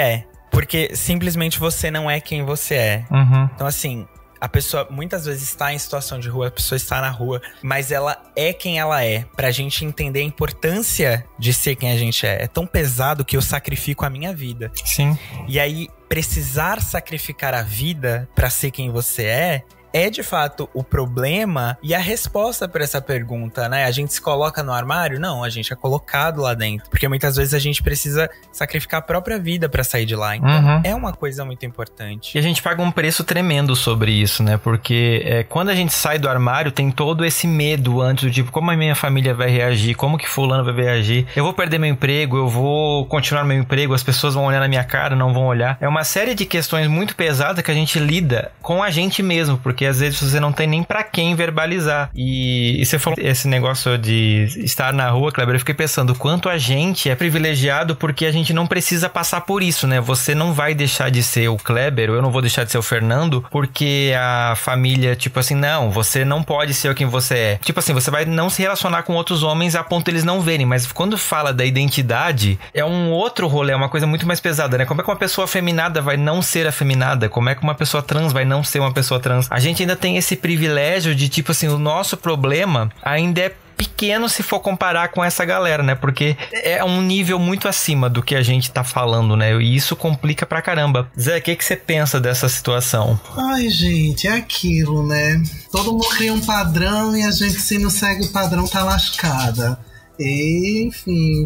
porque simplesmente você não é quem você é. Então, assim, a pessoa muitas vezes está em situação de rua, a pessoa está na rua, mas ela é quem ela é. Pra gente entender a importância de ser quem a gente é. É tão pesado que eu sacrifico a minha vida. Sim. E aí, precisar sacrificar a vida pra ser quem você é de fato o problema e a resposta para essa pergunta, né? A gente se coloca no armário? Não, a gente é colocado lá dentro. Porque muitas vezes a gente precisa sacrificar a própria vida para sair de lá. Então, é uma coisa muito importante. E a gente paga um preço tremendo sobre isso, né? Porque quando a gente sai do armário, tem todo esse medo antes do tipo, como a minha família vai reagir? Como que fulano vai reagir? Eu vou perder meu emprego? Eu vou continuar meu emprego? As pessoas vão olhar na minha cara? Não vão olhar? É uma série de questões muito pesadas que a gente lida com a gente mesmo, porque às vezes você não tem nem pra quem verbalizar. E você falou esse negócio de estar na rua, Kleber, eu fiquei pensando o quanto a gente é privilegiado porque a gente não precisa passar por isso, né? Você não vai deixar de ser o Kleber, ou eu não vou deixar de ser o Fernando, porque a família, tipo assim, não, você não pode ser quem você é. Tipo assim, você vai não se relacionar com outros homens a ponto deles não verem, mas quando fala da identidade, é um outro rolê, é uma coisa muito mais pesada, né? Como é que uma pessoa afeminada vai não ser afeminada? Como é que uma pessoa trans vai não ser uma pessoa trans? A gente ainda tem esse privilégio de, tipo assim, o nosso problema ainda é pequeno se for comparar com essa galera, né? Porque é um nível muito acima do que a gente tá falando, né? E isso complica pra caramba. Zé, o que você pensa dessa situação? Ai, gente, é aquilo, né? Todo mundo cria um padrão e a gente, se não segue o padrão, tá lascada. E, enfim,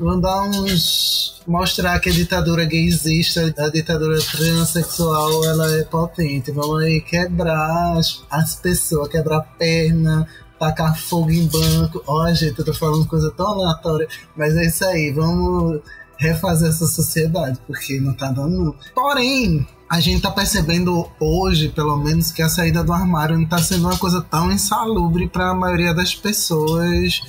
mostrar que a ditadura gaysista, a ditadura transexual, ela é potente. Vamos aí quebrar as pessoas, quebrar a perna, tacar fogo em banco. Ó, gente, eu tô falando coisa tão aleatória, mas é isso aí, vamos refazer essa sociedade, porque não tá dando. Porém, a gente tá percebendo hoje, pelo menos, que a saída do armário não tá sendo uma coisa tão insalubre pra maioria das pessoas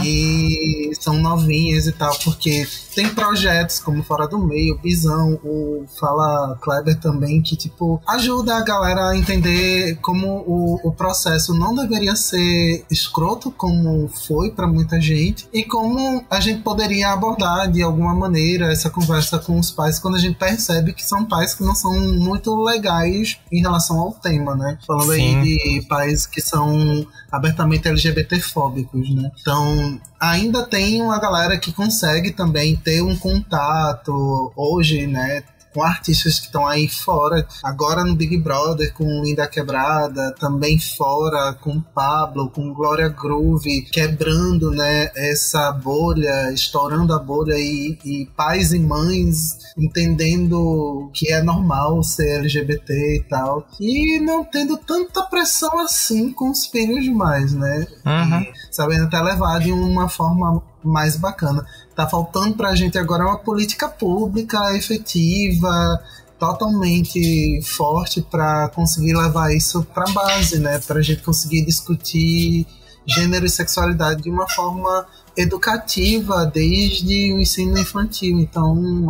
que são novinhas e tal, porque tem projetos como Fora do Meio, Bisão, o Fala Kleber também, que, tipo, ajuda a galera a entender como o processo não deveria ser escroto, como foi pra muita gente, e como a gente poderia abordar, de alguma maneira, essa conversa com os pais, quando a gente percebe que são pais que não são são muito legais em relação ao tema, né? Falando aí de pais que são abertamente LGBT-fóbicos, né? Então, ainda tem uma galera que consegue também ter um contato hoje, né? Com artistas que estão aí fora, agora no Big Brother, com Linda Quebrada, também fora com Pablo, com Glória Groove, quebrando, né, essa bolha, estourando a bolha e pais e mães entendendo que é normal ser LGBT e tal, e não tendo tanta pressão assim com os filhos mais, né? E sabendo até levar de uma forma mais bacana. Tá faltando pra gente agora uma política pública efetiva, totalmente forte, para conseguir levar isso pra base, né? Pra gente conseguir discutir gênero e sexualidade de uma forma educativa desde o ensino infantil. Então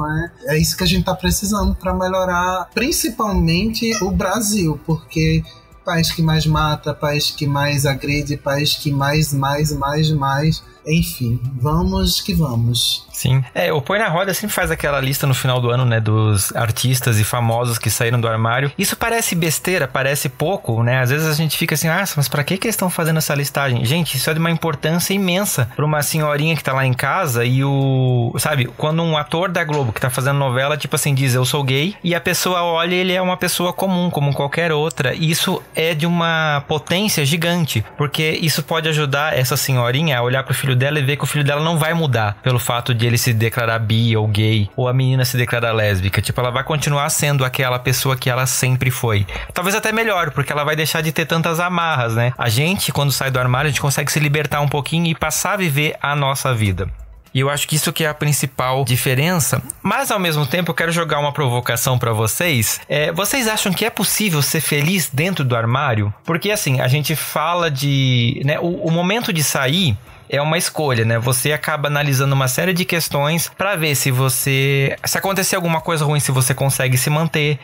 é isso que a gente tá precisando para melhorar principalmente o Brasil, porque país que mais mata, país que mais agride, país que mais, enfim, vamos que vamos. Sim. O Põe na Roda sempre faz aquela lista no final do ano, né, dos artistas e famosos que saíram do armário. Isso parece besteira, parece pouco, né? Às vezes a gente fica assim, mas pra que eles estão fazendo essa listagem? Gente, isso é de uma importância imensa pra uma senhorinha que tá lá em casa e sabe, quando um ator da Globo que tá fazendo novela, tipo assim, diz, eu sou gay, e a pessoa olha e ele é uma pessoa comum, como qualquer outra. E isso é de uma potência gigante, porque isso pode ajudar essa senhorinha a olhar pro filho dela e ver que o filho dela não vai mudar pelo fato de ele se declarar bi ou gay, ou a menina se declarar lésbica. Tipo, ela vai continuar sendo aquela pessoa que ela sempre foi. Talvez até melhor, porque ela vai deixar de ter tantas amarras, né? A gente, quando sai do armário, a gente consegue se libertar um pouquinho e passar a viver a nossa vida. E eu acho que isso que é a principal diferença. Mas, ao mesmo tempo, eu quero jogar uma provocação pra vocês. Vocês acham que é possível ser feliz dentro do armário? Porque, assim, a gente fala de... né, o momento de sair é uma escolha, né? Você acaba analisando uma série de questões pra ver se acontecer alguma coisa ruim, se você consegue se manter,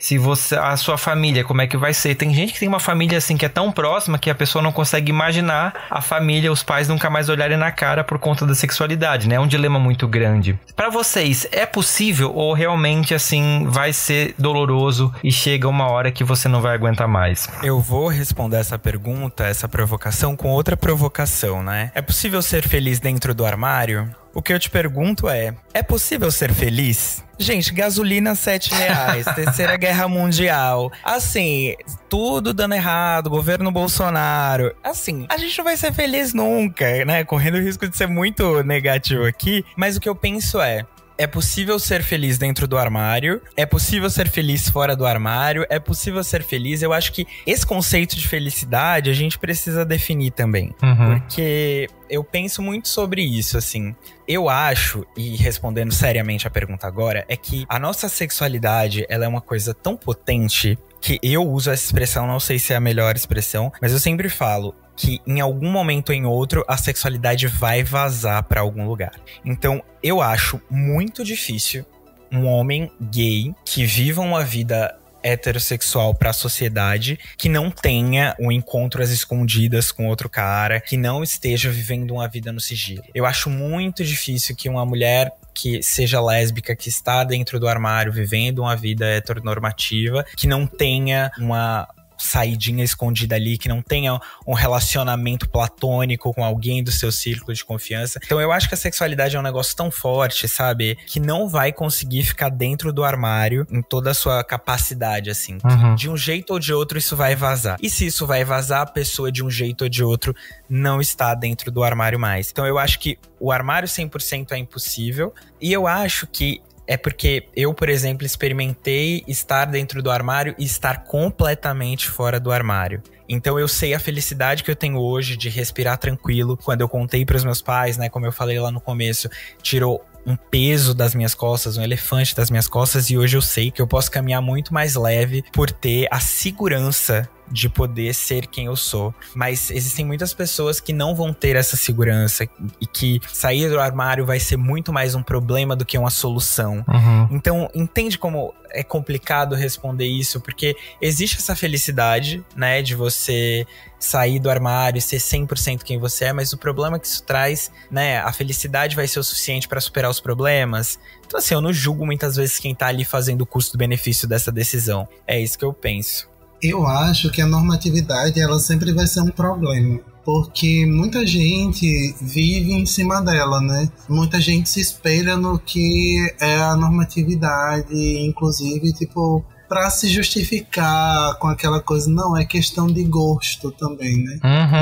a sua família, como é que vai ser. Tem gente que tem uma família assim que é tão próxima que a pessoa não consegue imaginar a família, os pais nunca mais olharem na cara por conta da sexualidade, né? É um dilema muito grande. Pra vocês, é possível ou realmente assim vai ser doloroso e chega uma hora que você não vai aguentar mais? Eu vou responder essa pergunta, essa provocação com outra provocação, né? É possível ser feliz dentro do armário? O que eu te pergunto é possível ser feliz? Gente, gasolina R$7, Terceira Guerra Mundial, assim, tudo dando errado, governo Bolsonaro, assim, a gente não vai ser feliz nunca, né? Correndo o risco de ser muito negativo aqui, mas o que eu penso é possível ser feliz dentro do armário, é possível ser feliz fora do armário, é possível ser feliz. Eu acho que esse conceito de felicidade a gente precisa definir também. Porque eu penso muito sobre isso, assim. Eu acho, e respondendo seriamente a pergunta agora, é que a nossa sexualidade, ela é uma coisa tão potente que eu uso essa expressão, não sei se é a melhor expressão, mas eu sempre falo que em algum momento ou em outro a sexualidade vai vazar pra algum lugar. Então eu acho muito difícil um homem gay que viva uma vida heterossexual pra sociedade, que não tenha um encontro às escondidas com outro cara, que não esteja vivendo uma vida no sigilo. Eu acho muito difícil que uma mulher que seja lésbica, que está dentro do armário, vivendo uma vida heteronormativa, que não tenha uma saidinha escondida ali, que não tenha um relacionamento platônico com alguém do seu círculo de confiança. Então eu acho que a sexualidade é um negócio tão forte, sabe? Que não vai conseguir ficar dentro do armário em toda a sua capacidade, assim. Que de um jeito ou de outro isso vai vazar. E se isso vai vazar, a pessoa de um jeito ou de outro não está dentro do armário mais. Então eu acho que o armário 100% é impossível. E eu acho que é porque eu, por exemplo, experimentei estar dentro do armário e estar completamente fora do armário. Então eu sei a felicidade que eu tenho hoje de respirar tranquilo. Quando eu contei para os meus pais, né, como eu falei lá no começo, tirou um peso das minhas costas, um elefante das minhas costas, e hoje eu sei que eu posso caminhar muito mais leve por ter a segurança de poder ser quem eu sou. Mas existem muitas pessoas que não vão ter essa segurança e que sair do armário vai ser muito mais um problema do que uma solução. Então, entende como é complicado responder isso? Porque existe essa felicidade, né, de você sair do armário e ser 100% quem você é, mas o problema que isso traz, né, a felicidade vai ser o suficiente para superar os problemas. Então assim, eu não julgo muitas vezes quem tá ali fazendo o custo-benefício dessa decisão. É isso que eu penso. Eu acho que a normatividade, ela sempre vai ser um problema. Porque muita gente vive em cima dela, né? Muita gente se espelha no que é a normatividade, inclusive, tipo, pra se justificar com aquela coisa. Não, é questão de gosto também, né?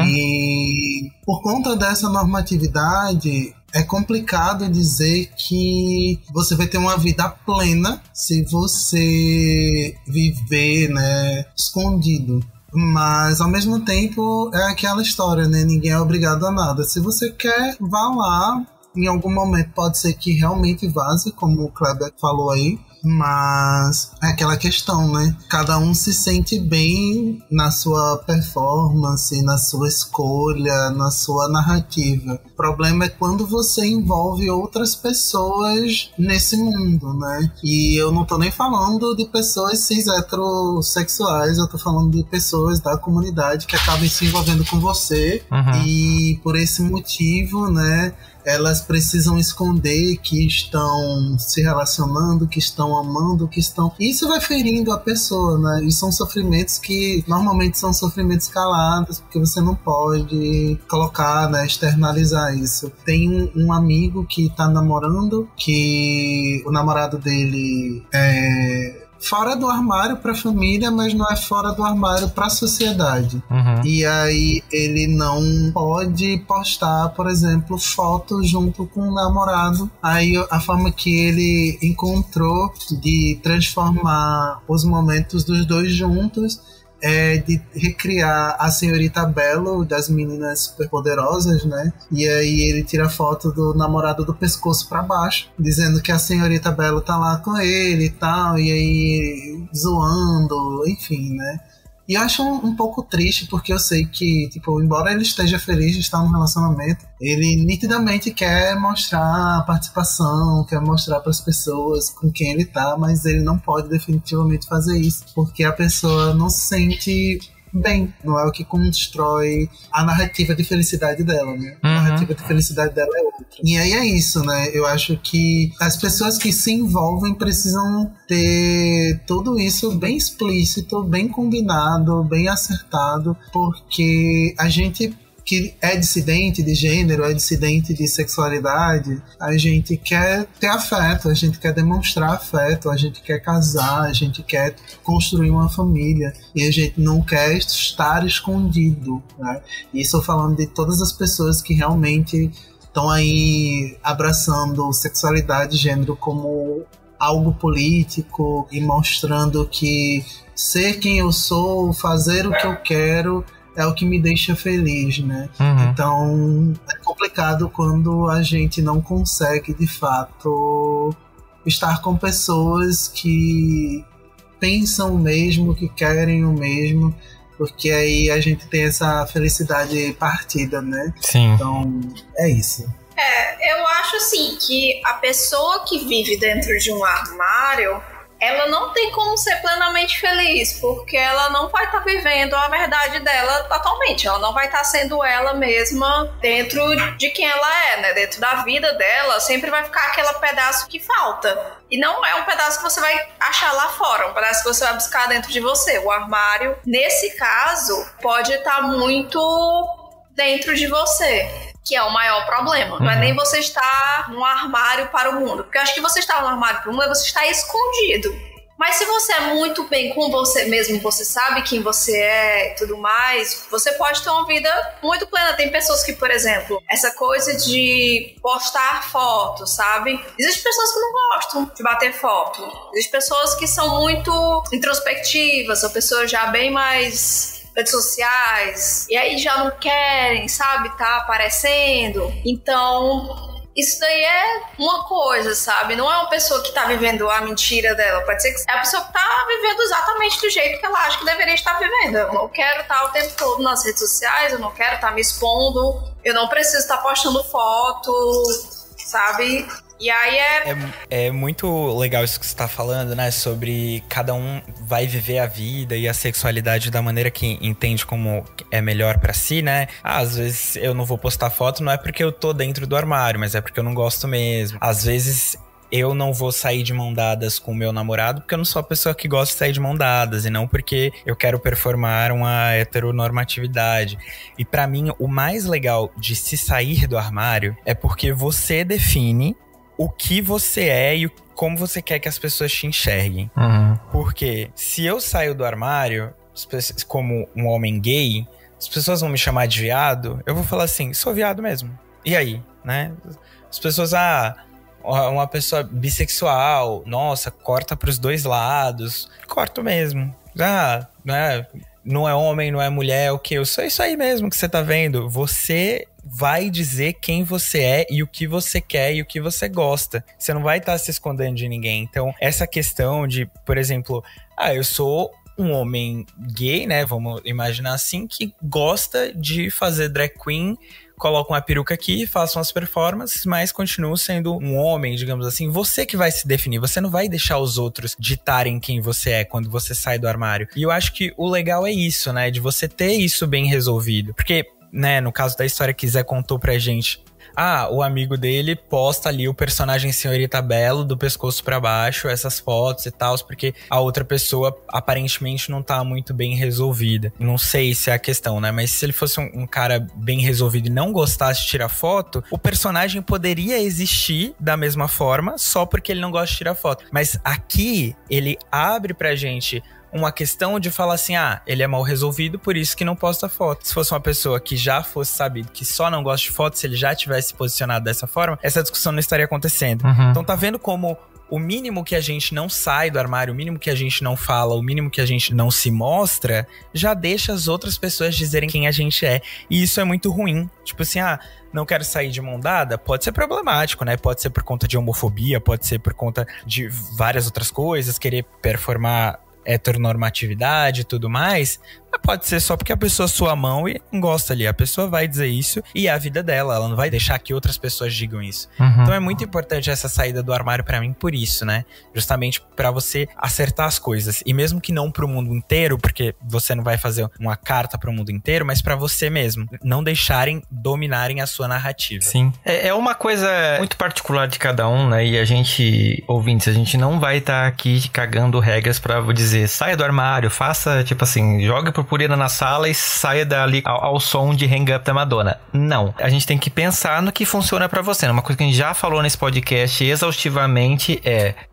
E por conta dessa normatividade, é complicado dizer que você vai ter uma vida plena se você viver, né, escondido. Mas, ao mesmo tempo, é aquela história, né? Ninguém é obrigado a nada. Se você quer, vá lá. Em algum momento pode ser que realmente vaze, como o Kleber falou aí. Mas é aquela questão, né? Cada um se sente bem na sua performance, na sua escolha, na sua narrativa. O problema é quando você envolve outras pessoas nesse mundo, né? E eu não tô nem falando de pessoas cis heterossexuais, eu tô falando de pessoas da comunidade que acabam se envolvendo com você. E por esse motivo, né, elas precisam esconder que estão se relacionando, que estão amando, que estão... Isso vai ferindo a pessoa, né? E são sofrimentos que normalmente são sofrimentos calados, porque você não pode colocar, né, externalizar isso. Tem um amigo que tá namorando, que o namorado dele é fora do armário pra família, mas não é fora do armário pra sociedade. E aí ele não pode postar, por exemplo, fotos junto com o namorado. Aí a forma que ele encontrou de transformar os momentos dos dois juntos é de recriar a Senhorita Bello das Meninas Superpoderosas, né? E aí ele tira foto do namorado do pescoço pra baixo, dizendo que a Senhorita Bello tá lá com ele e tal, e aí zoando, enfim, né? E eu acho um pouco triste, porque eu sei que, tipo, embora ele esteja feliz de estar num relacionamento, ele nitidamente quer mostrar a participação, quer mostrar para as pessoas com quem ele tá, mas ele não pode definitivamente fazer isso, porque a pessoa não se sente bem, não é o que constrói a narrativa de felicidade dela, né? A narrativa de felicidade dela é outra. E aí é isso, né? Eu acho que as pessoas que se envolvem precisam ter tudo isso bem explícito, bem combinado, bem acertado, porque a gente que é dissidente de gênero, é dissidente de sexualidade, a gente quer ter afeto, a gente quer demonstrar afeto, a gente quer casar, a gente quer construir uma família, e a gente não quer estar escondido, né? Isso falando de todas as pessoas que realmente estão aí abraçando sexualidade e gênero como algo político e mostrando que ser quem eu sou, fazer o que eu quero é o que me deixa feliz, né? Então é complicado quando a gente não consegue de fato estar com pessoas que pensam o mesmo, que querem o mesmo, porque aí a gente tem essa felicidade partida, né? Sim. Então é isso. Eu acho assim que a pessoa que vive dentro de um armário, ela não tem como ser plenamente feliz, porque ela não vai estar vivendo a verdade dela totalmente. Ela não vai estar sendo ela mesma dentro de quem ela é, né? Dentro da vida dela, sempre vai ficar aquele pedaço que falta. E não é um pedaço que você vai achar lá fora, é um pedaço que você vai buscar dentro de você. O armário, nesse caso, pode estar muito dentro de você, que é o maior problema. Não é nem você estar num armário para o mundo. Porque eu acho que você estar no armário para o mundo é você estar escondido. Mas se você é muito bem com você mesmo, você sabe quem você é e tudo mais, você pode ter uma vida muito plena. Tem pessoas que, por exemplo, essa coisa de postar foto, sabe? Existem pessoas que não gostam de bater foto. Existem pessoas que são muito introspectivas, são pessoas já bem mais redes sociais, e aí já não querem, sabe, tá aparecendo. Então, isso daí é uma coisa, sabe? Não é uma pessoa que tá vivendo a mentira dela. Pode ser que é a pessoa que tá vivendo exatamente do jeito que ela acha que deveria estar vivendo. Eu não quero estar o tempo todo nas redes sociais, eu não quero estar me expondo, eu não preciso estar postando foto, sabe? E aí É muito legal isso que você tá falando, né? Sobre cada um vai viver a vida e a sexualidade da maneira que entende como é melhor pra si, né? Às vezes eu não vou postar foto, não é porque eu tô dentro do armário, mas é porque eu não gosto mesmo. Às vezes eu não vou sair de mão dadas com o meu namorado porque eu não sou a pessoa que gosta de sair de mão dadas, e não porque eu quero performar uma heteronormatividade. E pra mim, o mais legal de se sair do armário é porque você define o que você é e como você quer que as pessoas te enxerguem. Porque se eu saio do armário como um homem gay, as pessoas vão me chamar de viado, eu vou falar assim, sou viado mesmo. E aí, né? As pessoas, uma pessoa bissexual, nossa, corta pros dois lados. Corto mesmo. Né? Não é homem, não é mulher, o que? Eu sou isso aí mesmo que você tá vendo. Você vai dizer quem você é e o que você quer e o que você gosta. Você não vai estar se escondendo de ninguém. Então, essa questão de, por exemplo, eu sou um homem gay, né? Vamos imaginar assim, que gosta de fazer drag queen, coloca uma peruca aqui, faça umas performances, mas continua sendo um homem, digamos assim. Você que vai se definir, você não vai deixar os outros ditarem quem você é quando você sai do armário. E eu acho que o legal é isso, né? De você ter isso bem resolvido. Porque, né, no caso da história que Zé contou pra gente, o amigo dele posta ali o personagem Senhorita Belo do pescoço pra baixo, essas fotos e tal, porque a outra pessoa aparentemente não tá muito bem resolvida. Não sei se é a questão, né? Mas se ele fosse um cara bem resolvido e não gostasse de tirar foto, o personagem poderia existir da mesma forma só porque ele não gosta de tirar foto. Mas aqui ele abre pra gente uma questão de falar assim, ele é mal resolvido, por isso que não posta foto. Se fosse uma pessoa que já fosse sabido que só não gosta de foto, se ele já tivesse posicionado dessa forma, essa discussão não estaria acontecendo. Então tá vendo como o mínimo que a gente não sai do armário, o mínimo que a gente não fala, o mínimo que a gente não se mostra, já deixa as outras pessoas dizerem quem a gente é. E isso é muito ruim. Tipo assim, não quero sair de mão dada, pode ser problemático, né? Pode ser por conta de homofobia, pode ser por conta de várias outras coisas, querer performar heteronormatividade e tudo mais, mas pode ser só porque a pessoa sua mão e não gosta ali. A pessoa vai dizer isso e é a vida dela, ela não vai deixar que outras pessoas digam isso. Então é muito importante essa saída do armário pra mim por isso, né? Justamente pra você acertar as coisas. E mesmo que não pro mundo inteiro, porque você não vai fazer uma carta pro mundo inteiro, mas pra você mesmo. Não deixarem dominarem a sua narrativa. Sim. É uma coisa muito particular de cada um, né? E a gente, ouvintes, a gente não vai estar aqui cagando regras pra dizer saia do armário, faça, tipo assim, jogue purpurina na sala e saia dali ao som de Hang Up da Madonna. Não. A gente tem que pensar no que funciona pra você. Uma coisa que a gente já falou nesse podcast exaustivamente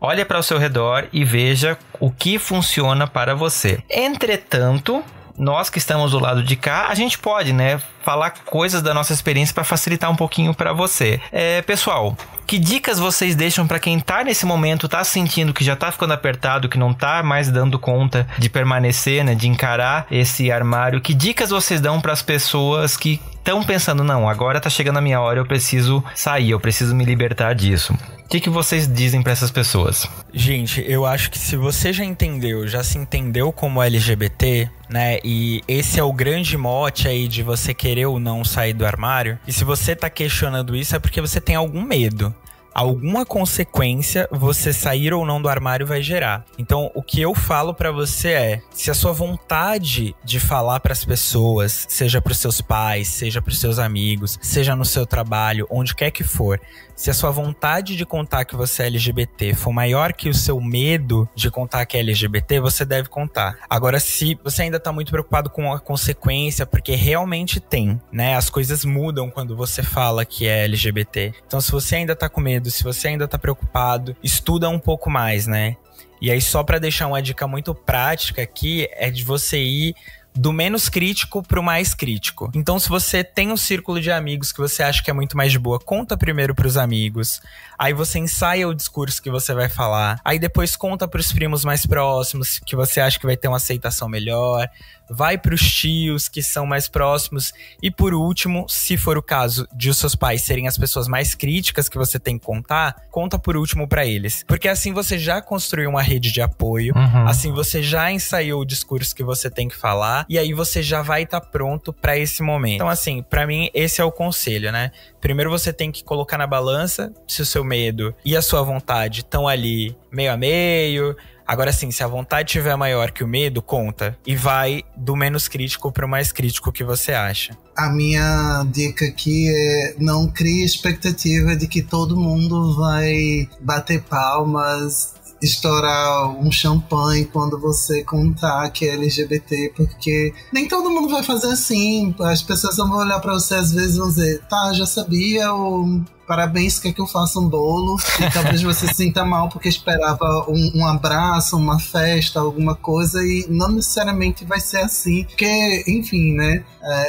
olha para o seu redor e veja o que funciona para você. Entretanto, nós que estamos do lado de cá, a gente pode, né, falar coisas da nossa experiência para facilitar um pouquinho para você. Pessoal, que dicas vocês deixam para quem tá nesse momento, tá sentindo que já tá ficando apertado, que não tá mais dando conta de permanecer, né, de encarar esse armário? Que dicas vocês dão para as pessoas que estão pensando, não, agora tá chegando a minha hora, eu preciso sair, eu preciso me libertar disso? O que vocês dizem pra essas pessoas? Gente, eu acho que se você já se entendeu como LGBT, né? E esse é o grande mote aí de você querer ou não sair do armário. E se você tá questionando isso, é porque você tem algum medo. Alguma consequência você sair ou não do armário vai gerar. Então, o que eu falo pra você é, se a sua vontade de falar pras pessoas, seja pros seus pais, seja pros seus amigos, seja no seu trabalho, onde quer que for, se a sua vontade de contar que você é LGBT for maior que o seu medo de contar que é LGBT, você deve contar. Agora, se você ainda tá muito preocupado com a consequência, porque realmente tem, né? As coisas mudam quando você fala que é LGBT. Então, se você ainda tá com medo, se você ainda tá preocupado, estuda um pouco mais, né? E aí, só pra deixar uma dica muito prática aqui, é de você ir do menos crítico pro mais crítico. Então, se você tem um círculo de amigos que você acha que é muito mais de boa, conta primeiro pros amigos. Aí você ensaia o discurso que você vai falar. Aí depois conta pros primos mais próximos, que você acha que vai ter uma aceitação melhor. vai pros tios que são mais próximos. E por último, se for o caso de os seus pais serem as pessoas mais críticas que você tem que contar, conta por último pra eles. Porque assim você já construiu uma rede de apoio, assim você já ensaiou o discurso que você tem que falar, e aí você já vai estar pronto pra esse momento. Então assim, pra mim esse é o conselho, né? Primeiro você tem que colocar na balança se o seu medo e a sua vontade estão ali meio a meio. Agora sim, se a vontade tiver maior que o medo, conta. E vai do menos crítico pro mais crítico que você acha. A minha dica aqui é não crie expectativa de que todo mundo vai bater palmas, estourar um champanhe quando você contar que é LGBT, porque nem todo mundo vai fazer assim. As pessoas vão olhar pra você às vezes e vão dizer, tá, já sabia, ou parabéns, quer que eu faça um bolo? E talvez você se sinta mal porque esperava um abraço, uma festa, alguma coisa, e não necessariamente vai ser assim. Porque, enfim, né?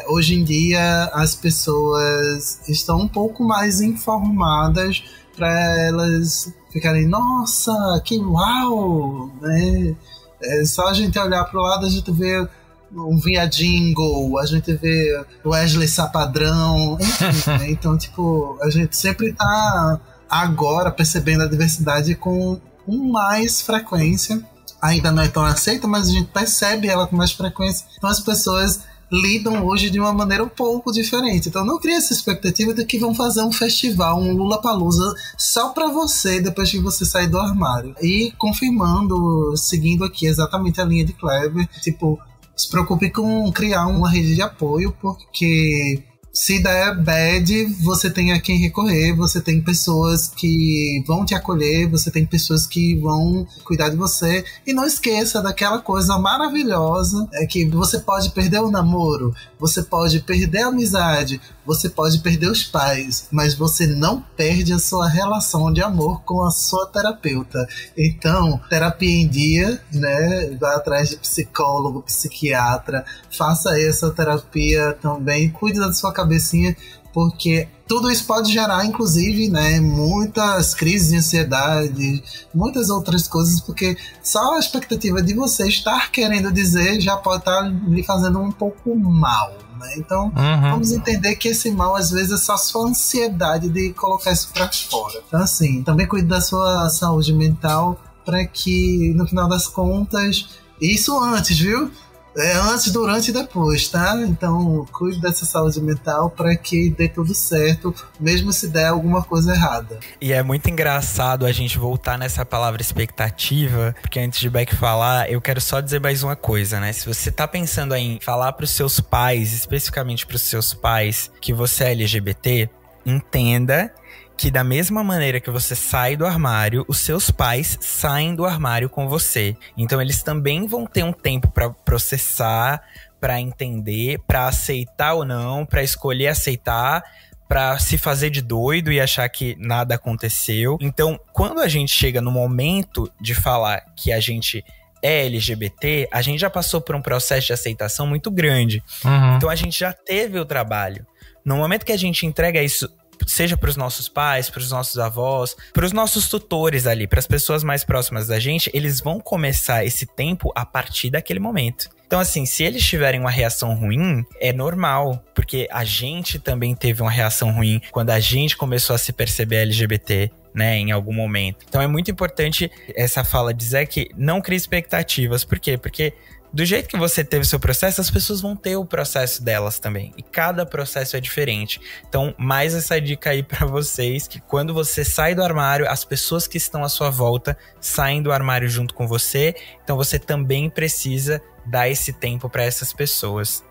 Hoje em dia as pessoas estão um pouco mais informadas para elas ficarem, nossa, que uau, né? É só a gente olhar pro lado, a gente vê um viadinho, a gente vê o Wesley Sapadrão, enfim, né? Então, tipo, a gente sempre tá agora percebendo a diversidade com mais frequência. Ainda não é tão aceita, mas a gente percebe ela com mais frequência. Então as pessoas lidam hoje de uma maneira um pouco diferente. Então não cria essa expectativa de que vão fazer um festival, um Lollapalooza só pra você depois que você sair do armário. E confirmando, seguindo aqui exatamente a linha de Kleber, tipo, se preocupe com criar uma rede de apoio, porque se der bad, você tem a quem recorrer, você tem pessoas que vão te acolher, você tem pessoas que vão cuidar de você. E não esqueça daquela coisa maravilhosa, é que você pode perder o namoro, você pode perder a amizade, você pode perder os pais, mas você não perde a sua relação de amor com a sua terapeuta. Então, terapia em dia, né? Vá atrás de psicólogo, psiquiatra, faça essa terapia também, cuide da sua cabecinha, porque tudo isso pode gerar, inclusive, né, muitas crises de ansiedade, muitas outras coisas, porque só a expectativa de você estar querendo dizer já pode estar lhe fazendo um pouco mal, né? Então, vamos entender que esse mal, às vezes, é só sua ansiedade de colocar isso pra fora. Então, assim, também cuide da sua saúde mental para que, no final das contas, isso antes, viu? Antes, durante e depois, tá? Então, cuide dessa saúde mental para que dê tudo certo, mesmo se der alguma coisa errada. E é muito engraçado a gente voltar nessa palavra expectativa, porque antes de Beck falar, eu quero só dizer mais uma coisa, né? Se você tá pensando em falar pros seus pais, especificamente pros seus pais, que você é LGBT, entenda que da mesma maneira que você sai do armário, os seus pais saem do armário com você. Então eles também vão ter um tempo para processar, para entender, para aceitar ou não, para escolher aceitar, para se fazer de doido e achar que nada aconteceu. Então, quando a gente chega no momento de falar que a gente é LGBT, a gente já passou por um processo de aceitação muito grande. Então a gente já teve o trabalho. No momento que a gente entrega isso, seja para os nossos pais, para os nossos avós, para os nossos tutores ali, para as pessoas mais próximas da gente, eles vão começar esse tempo a partir daquele momento. Então, assim, se eles tiverem uma reação ruim, é normal, porque a gente também teve uma reação ruim quando a gente começou a se perceber LGBT, né, em algum momento. Então é muito importante essa fala dizer que não crie expectativas. Por quê? Porque do jeito que você teve o seu processo, as pessoas vão ter o processo delas também. E cada processo é diferente. Então, mais essa dica aí pra vocês, que quando você sai do armário, as pessoas que estão à sua volta saem do armário junto com você. Então, você também precisa dar esse tempo pra essas pessoas.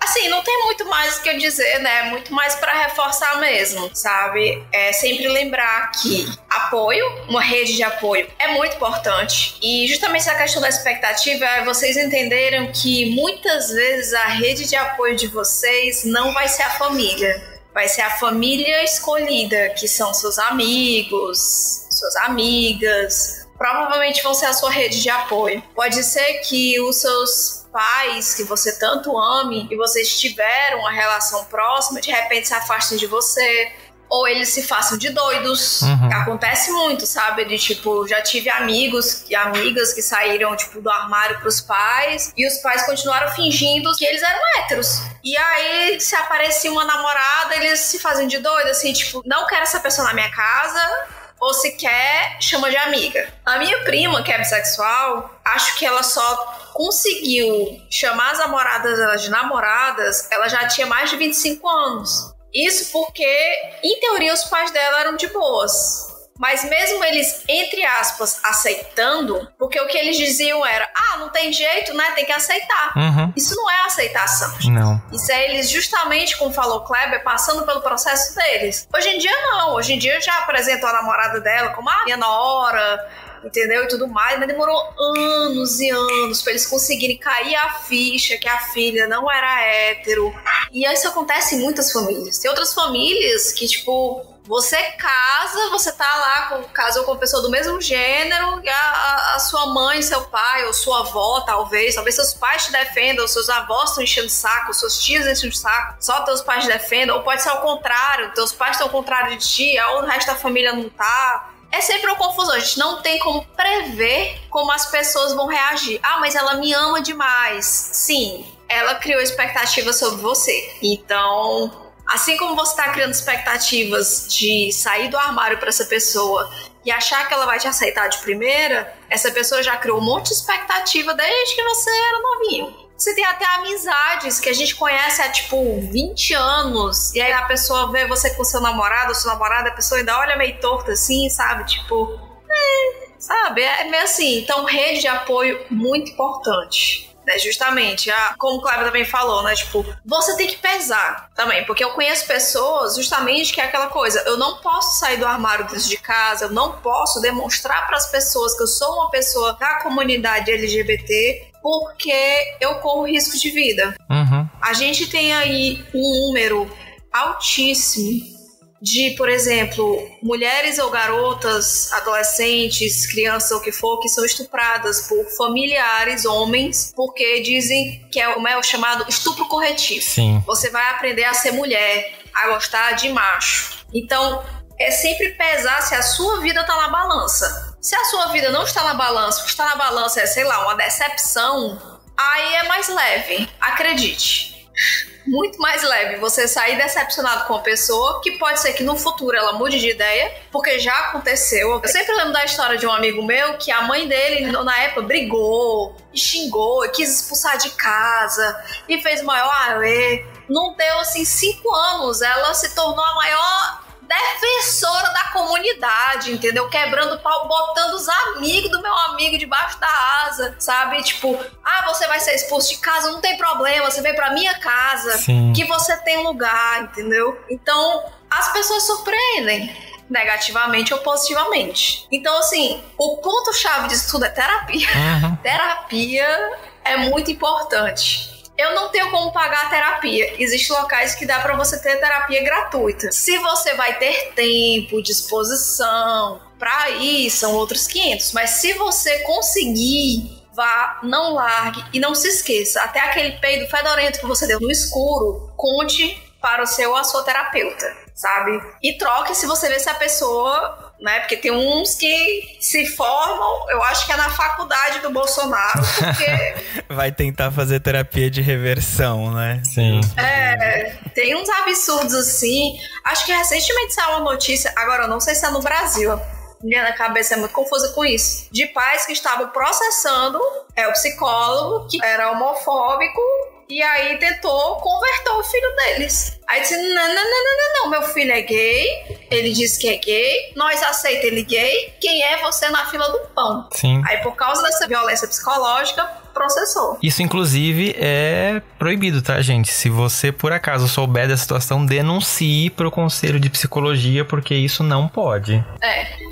Assim, não tem muito mais o que eu dizer, né? Muito mais pra reforçar mesmo, sabe? É sempre lembrar que apoio, uma rede de apoio é muito importante. E justamente essa questão da expectativa é vocês entenderam que muitas vezes a rede de apoio de vocês não vai ser a família. Vai ser a família escolhida, que são seus amigos, suas amigas. Provavelmente vão ser a sua rede de apoio. Pode ser que os seus pais, que você tanto ame, e vocês tiveram uma relação próxima, de repente se afastem de você. ou eles se façam de doidos. Acontece muito, sabe? De tipo, já tive amigos e amigas que saíram, tipo, do armário pros pais, e os pais continuaram fingindo que eles eram héteros. E aí, se aparecia uma namorada, eles se fazem de doido, assim, tipo, não quero essa pessoa na minha casa, ou se quer, chama de amiga. A minha prima, que é bissexual, acho que ela só conseguiu chamar as namoradas dela de namoradas, ela já tinha mais de 25 anos. Isso porque, em teoria, os pais dela eram de boas. Mas mesmo eles, entre aspas, aceitando, porque o que eles diziam era, não tem jeito, né, tem que aceitar. Isso não é aceitação. Não. Isso é eles justamente, como falou o Kleber, passando pelo processo deles. Hoje em dia não, hoje em dia já apresentou a namorada dela como a minha nora, entendeu, e tudo mais, mas demorou anos e anos pra eles conseguirem cair a ficha que a filha não era hétero. E isso acontece em muitas famílias. Tem outras famílias que, tipo, você casa, você tá lá, casou com uma pessoa do mesmo gênero, e a sua mãe, seu pai, ou sua avó, talvez seus pais te defendam, ou seus avós estão enchendo o saco, ou seus tios enchem o saco, só teus pais te defendam, ou pode ser ao contrário, teus pais estão ao contrário de ti, ou o resto da família não tá. É sempre uma confusão, a gente não tem como prever como as pessoas vão reagir. Mas ela me ama demais. Sim, ela criou expectativas sobre você. Então, assim como você está criando expectativas de sair do armário para essa pessoa e achar que ela vai te aceitar de primeira, essa pessoa já criou um monte de expectativa desde que você era novinho. Você tem até amizades que a gente conhece há, tipo, 20 anos. E aí a pessoa vê você com seu namorado ou sua namorada, a pessoa ainda olha meio torta assim, sabe? Tipo, sabe? É meio assim. Então, rede de apoio muito importante. Né? Justamente, como o Cláudio também falou, né? Tipo, você tem que pesar também. Porque eu conheço pessoas, justamente, que é aquela coisa. Eu não posso sair do armário dentro de casa. Eu não posso demonstrar para as pessoas que eu sou uma pessoa da comunidade LGBT, porque eu corro risco de vida. A gente tem aí um número altíssimo de, por exemplo, mulheres ou garotas, adolescentes, crianças ou o que for, que são estupradas por familiares, homens, porque dizem que é o chamado estupro corretivo. Sim. Você vai aprender a ser mulher, a gostar de macho. Então, é sempre pesar se a sua vida tá na balança. Se a sua vida não está na balança, o que está na balança é, sei lá, uma decepção, aí é mais leve, acredite. Muito mais leve você sair decepcionado com uma pessoa, que pode ser que no futuro ela mude de ideia, porque já aconteceu. Eu sempre lembro da história de um amigo meu que a mãe dele, na época, brigou, e xingou, e quis expulsar de casa, e fez o maior auê. Não deu, assim, 5 anos, ela se tornou a maior defensora da comunidade, entendeu? Quebrando pau, botando os amigos do meu amigo debaixo da asa, sabe? Tipo, você vai ser expulso de casa, não tem problema, você vem pra minha casa. Sim. Que você tem lugar, entendeu? Então, as pessoas surpreendem, negativamente ou positivamente. Então, assim, o ponto-chave disso tudo é terapia. Terapia é muito importante. Eu não tenho como pagar a terapia. Existem locais que dá pra você ter terapia gratuita. Se você vai ter tempo, disposição pra ir, são outros 500. Mas se você conseguir, vá, não largue e não se esqueça. Até aquele peido fedorento que você deu no escuro, conte para o seu ou a sua terapeuta, sabe? E troque se você vê se a pessoa... né? Porque tem uns que se formam, eu acho que é na faculdade do Bolsonaro, porque... vai tentar fazer terapia de reversão, né? Sim. Tem uns absurdos assim. Acho que recentemente saiu uma notícia, agora eu não sei se é no Brasil, minha cabeça é muito confusa com isso, de pais que estavam processando o psicólogo, que era homofóbico, e aí tentou converter o filho deles. Aí disse, não, meu filho é gay, ele disse que é gay, nós aceitamos ele gay, quem é você na fila do pão? Sim. Aí por causa dessa violência psicológica, processou. Isso, inclusive, é proibido, tá, gente? Se você, por acaso, souber da situação, denuncie pro Conselho de Psicologia, porque isso não pode.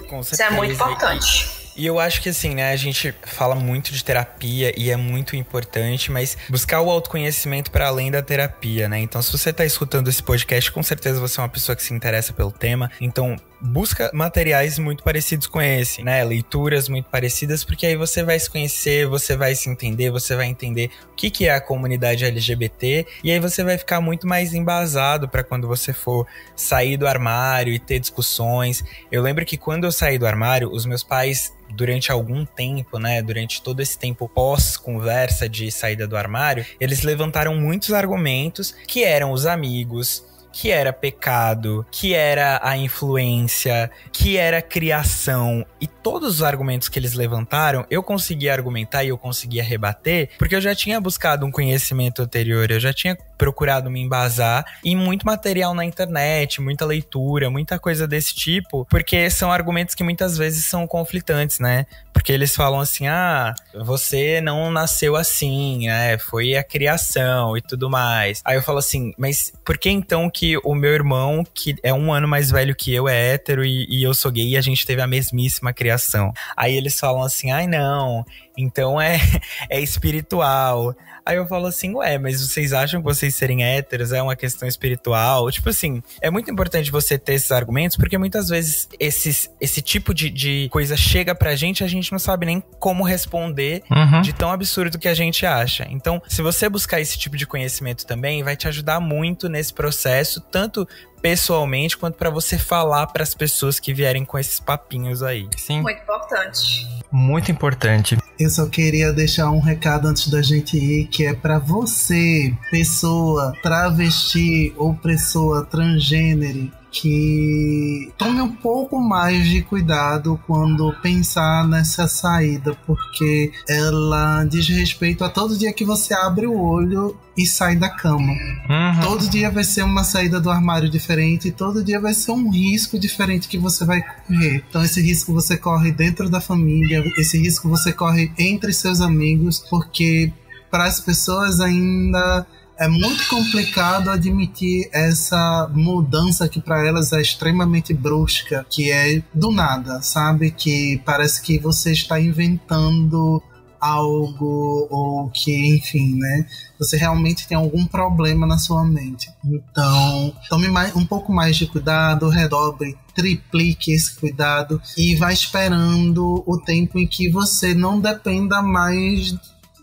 Com isso é muito importante. E eu acho que assim, né, a gente fala muito de terapia e é muito importante, mas buscar o autoconhecimento para além da terapia, né? Então, se você tá escutando esse podcast, com certeza você é uma pessoa que se interessa pelo tema. Então, busca materiais muito parecidos com esse, né? Leituras muito parecidas, porque aí você vai se conhecer, você vai se entender, você vai entender o que é a comunidade LGBT, e aí você vai ficar muito mais embasado para quando você for sair do armário e ter discussões. Eu lembro que quando eu saí do armário, os meus pais, durante algum tempo, né, durante todo esse tempo pós-conversa de saída do armário, eles levantaram muitos argumentos que eram os amigos, que era pecado, que era a influência, que era a criação. E todos os argumentos que eles levantaram, eu conseguia argumentar e eu conseguia rebater, porque eu já tinha buscado um conhecimento anterior, eu já tinha procurado me embasar em muito material na internet, muita leitura, muita coisa desse tipo, porque são argumentos que muitas vezes são conflitantes, né? Porque eles falam assim, você não nasceu assim, né? Foi a criação e tudo mais. Aí eu falo assim, mas por que então que o meu irmão, que é 1 ano mais velho que eu, é hétero e eu sou gay e a gente teve a mesmíssima criação? Aí eles falam assim, não, então é espiritual. Aí eu falo assim, mas vocês acham que vocês serem héteros é uma questão espiritual? Tipo assim, é muito importante você ter esses argumentos, porque muitas vezes esse tipo de coisa chega pra gente, a gente não sabe nem como responder de tão absurdo que a gente acha. Então, se você buscar esse tipo de conhecimento também, vai te ajudar muito nesse processo, tanto pessoalmente, quanto pra você falar pras pessoas que vierem com esses papinhos aí. Sim. Muito importante. Muito importante. Eu só queria deixar um recado antes da gente ir, que é pra você, pessoa travesti ou pessoa transgênero, que tome um pouco mais de cuidado quando pensar nessa saída, porque ela diz respeito a todo dia que você abre o olho e sai da cama. Todo dia vai ser uma saída do armário diferente, e todo dia vai ser um risco diferente que você vai correr. Então esse risco você corre dentro da família, esse risco você corre entre seus amigos, porque para as pessoas ainda é muito complicado admitir essa mudança que para elas é extremamente brusca, que é do nada, sabe? Que parece que você está inventando algo, ou que, enfim, né? Você realmente tem algum problema na sua mente. Então, tome um pouco mais de cuidado, redobre, triplique esse cuidado e vá esperando o tempo em que você não dependa mais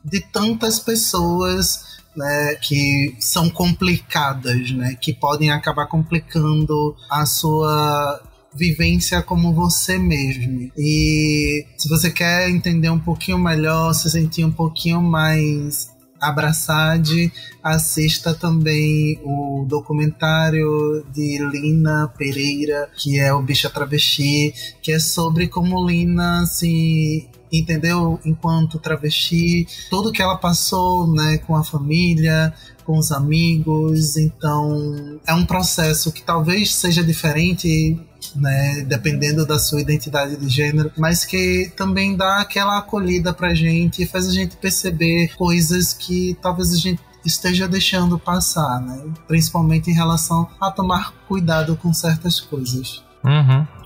de tantas pessoas, né, que são complicadas, né, que podem acabar complicando a sua vivência como você mesmo. E se você quer entender um pouquinho melhor, se sentir um pouquinho mais abraçado, assista também o documentário de Lina Pereira, que é o Bicha Travesti, que é sobre como Lina se entendeu enquanto travesti, tudo que ela passou, né, com a família, com os amigos. Então é um processo que talvez seja diferente, né, dependendo da sua identidade de gênero, mas que também dá aquela acolhida pra gente e faz a gente perceber coisas que talvez a gente esteja deixando passar, né, principalmente em relação a tomar cuidado com certas coisas.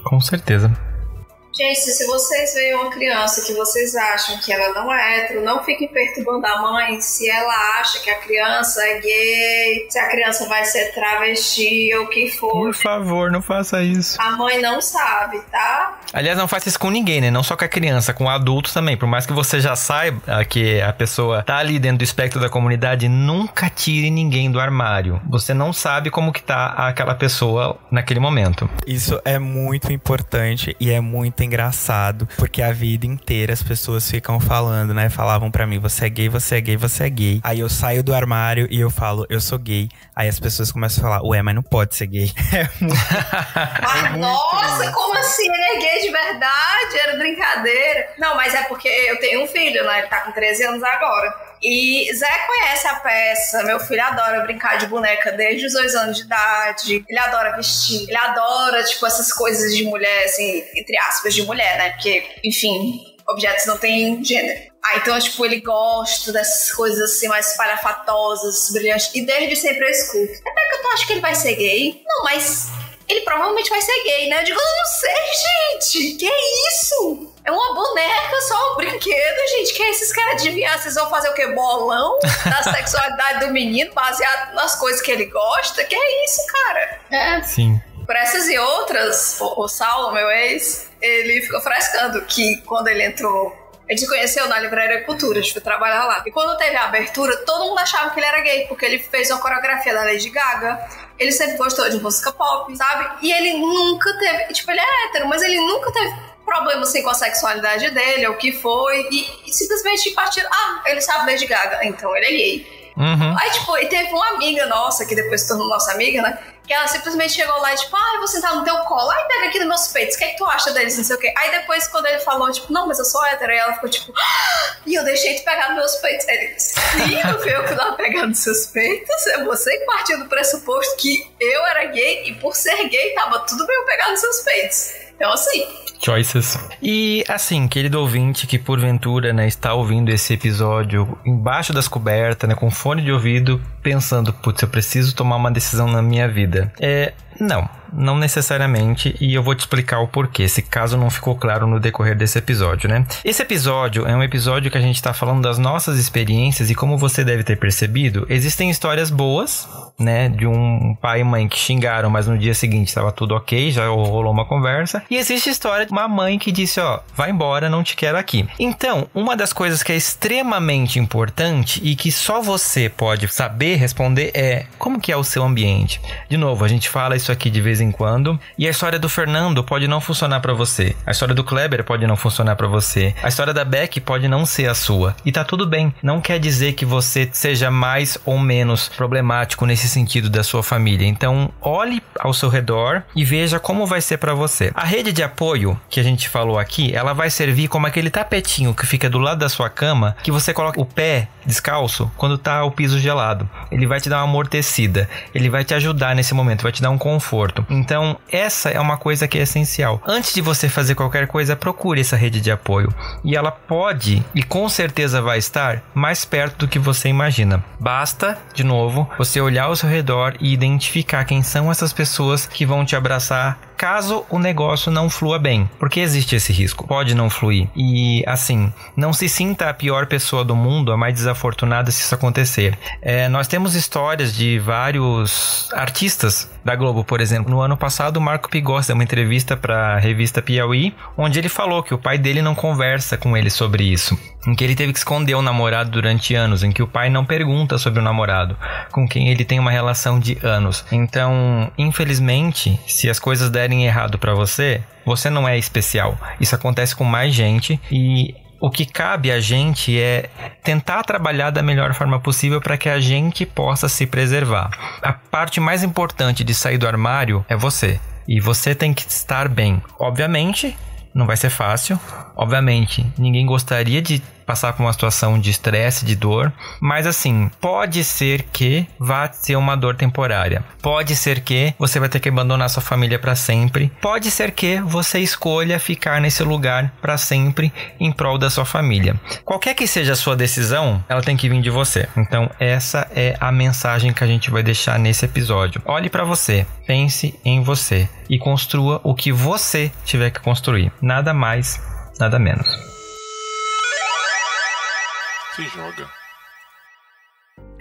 Com certeza. Gente, se vocês veem uma criança que vocês acham que ela não é hétero, não fiquem perturbando a mãe se ela acha que a criança é gay, se a criança vai ser travesti ou o que for. Por favor, não faça isso. A mãe não sabe, tá? Aliás, não faça isso com ninguém, né? Não só com a criança, com adultos também. Por mais que você já saiba que a pessoa tá ali dentro do espectro da comunidade, nunca tire ninguém do armário. Você não sabe como que tá aquela pessoa naquele momento. Isso é muito importante e é muito engraçado, porque a vida inteira as pessoas ficam falando, né? Falavam pra mim, você é gay, você é gay, você é gay. Aí eu saio do armário e eu falo, eu sou gay. Aí as pessoas começam a falar, mas não pode ser gay. Mas nossa, como assim? Ele é gay de verdade? Era brincadeira. Não, mas é porque eu tenho um filho, né? Ele tá com 13 anos agora. E Zé conhece a peça. Meu filho adora brincar de boneca desde os 2 anos de idade. Ele adora vestir. Ele adora, tipo, essas coisas de mulher, assim, entre aspas, de mulher, né? Porque, enfim, objetos não têm gênero. Então, tipo, ele gosta dessas coisas assim, mais espalhafatosas, brilhantes. E desde sempre eu escuto. Até que tu acha que ele vai ser gay? Não, mas ele provavelmente vai ser gay, né? Eu digo, eu não sei, gente. Que isso? É uma boneca, só um brinquedo, gente. Que é esses caras adivinhar? Vocês vão fazer o quê? Bolão da sexualidade do menino, baseado nas coisas que ele gosta? Que é isso, cara? Sim. Por essas e outras, o Saulo, meu ex, ele ficou frescando que quando ele entrou, ele se conheceu na Livraria Cultura, a gente foi trabalhar lá. E quando teve a abertura, todo mundo achava que ele era gay, porque ele fez uma coreografia da Lady Gaga. Ele sempre gostou de música pop, sabe? E ele nunca teve... Tipo, ele é hétero, mas ele nunca teve problema, assim, com a sexualidade dele, ou o que foi. E simplesmente partiram... ele sabe Lady Gaga, então ele é gay. Uhum. Aí, tipo, e teve uma amiga nossa, que depois se tornou nossa amiga, né? Que ela simplesmente chegou lá e, tipo, eu vou sentar no teu colo. Aí pega aqui nos meus peitos, o que é que tu acha deles, não sei o quê. Aí depois, quando ele falou, tipo, não, mas eu sou hétero, aí ela ficou, tipo, e eu deixei de pegar nos meus peitos. Aí ele, sim, não fui eu que tava pegando nos seus peitos. É você que partiu do pressuposto que eu era gay, e por ser gay, tava tudo bem eu pegar nos seus peitos. Então, assim... Choices. E assim, querido ouvinte que porventura, né, está ouvindo esse episódio embaixo das cobertas, né, com fone de ouvido, pensando, putz, eu preciso tomar uma decisão na minha vida. Não necessariamente, e eu vou te explicar o porquê, se caso não ficou claro no decorrer desse episódio, né? Esse episódio é um episódio que a gente tá falando das nossas experiências e como você deve ter percebido, existem histórias boas, né? De um pai e mãe que xingaram, mas no dia seguinte estava tudo ok, já rolou uma conversa. E existe a história de uma mãe que disse, vai embora, não te quero aqui. Então, uma das coisas que é extremamente importante e que só você pode saber responder é como que é o seu ambiente. De novo, a gente fala isso aqui de vez em quando, e a história do Fernando pode não funcionar pra você, a história do Kleber pode não funcionar pra você, a história da Beck pode não ser a sua, e tá tudo bem, não quer dizer que você seja mais ou menos problemático nesse sentido da sua família. Então olhe ao seu redor e veja como vai ser pra você. A rede de apoio que a gente falou aqui, ela vai servir como aquele tapetinho que fica do lado da sua cama, que você coloca o pé descalço quando tá o piso gelado. Ele vai te dar uma amortecida, ele vai te ajudar nesse momento, vai te dar um conforto. Então, essa é uma coisa que é essencial. Antes de você fazer qualquer coisa, procure essa rede de apoio. E ela pode, e com certeza vai estar, mais perto do que você imagina. Basta, de novo, você olhar ao seu redor e identificar quem são essas pessoas que vão te abraçar caso o negócio não flua bem. Porque existe esse risco. Pode não fluir. E, assim, não se sinta a pior pessoa do mundo, a mais desafortunada se isso acontecer. Nós temos histórias de vários artistas da Globo, por exemplo. No ano passado, o Marco Pigossi deu uma entrevista para a revista Piauí, onde ele falou que o pai dele não conversa com ele sobre isso. Em que ele teve que esconder o namorado durante anos. Em que o pai não pergunta sobre o namorado, com quem ele tem uma relação de anos. Então, infelizmente, se as coisas derem errado para você, você não é especial. Isso acontece com mais gente e o que cabe a gente é tentar trabalhar da melhor forma possível para que a gente possa se preservar. A parte mais importante de sair do armário é você. E você tem que estar bem. Obviamente, não vai ser fácil. Obviamente, ninguém gostaria de passar por uma situação de estresse, de dor, mas assim, pode ser que vá ser uma dor temporária. Pode ser que você vai ter que abandonar sua família para sempre. Pode ser que você escolha ficar nesse lugar para sempre em prol da sua família. Qualquer que seja a sua decisão, ela tem que vir de você. Então, essa é a mensagem que a gente vai deixar nesse episódio. Olhe para você, pense em você e construa o que você tiver que construir. Nada mais, nada menos. Se joga.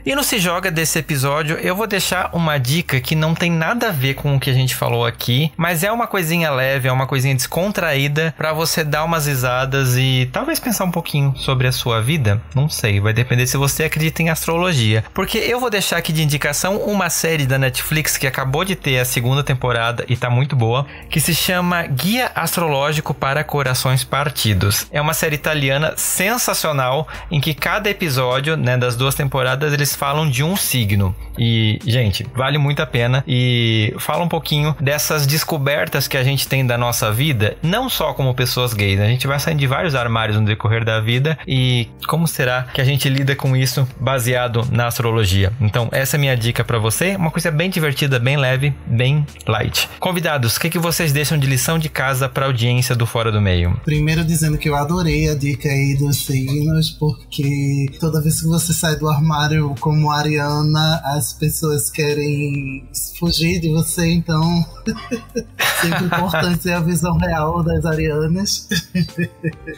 E no Se Joga desse episódio, eu vou deixar uma dica que não tem nada a ver com o que a gente falou aqui, mas é uma coisinha leve, é uma coisinha descontraída pra você dar umas risadas e talvez pensar um pouquinho sobre a sua vida. Não sei, vai depender se você acredita em astrologia. Porque eu vou deixar aqui de indicação uma série da Netflix que acabou de ter a 2ª temporada e tá muito boa, que se chama Guia Astrológico para Corações Partidos. É uma série italiana sensacional, em que cada episódio, né, das 2 temporadas, eles falam de um signo. E, gente, vale muito a pena. E fala um pouquinho dessas descobertas que a gente tem da nossa vida, não só como pessoas gays. A gente vai saindo de vários armários no decorrer da vida. E como será que a gente lida com isso baseado na astrologia? Então, essa é a minha dica pra você. Uma coisa bem divertida, bem leve, bem light. Convidados, o que vocês deixam de lição de casa pra audiência do Fora do Meio? Primeiro dizendo que eu adorei a dica aí dos signos, porque toda vez que você sai do armário como Ariana, as pessoas querem fugir de você, então sempre importante ter a visão real das Arianas.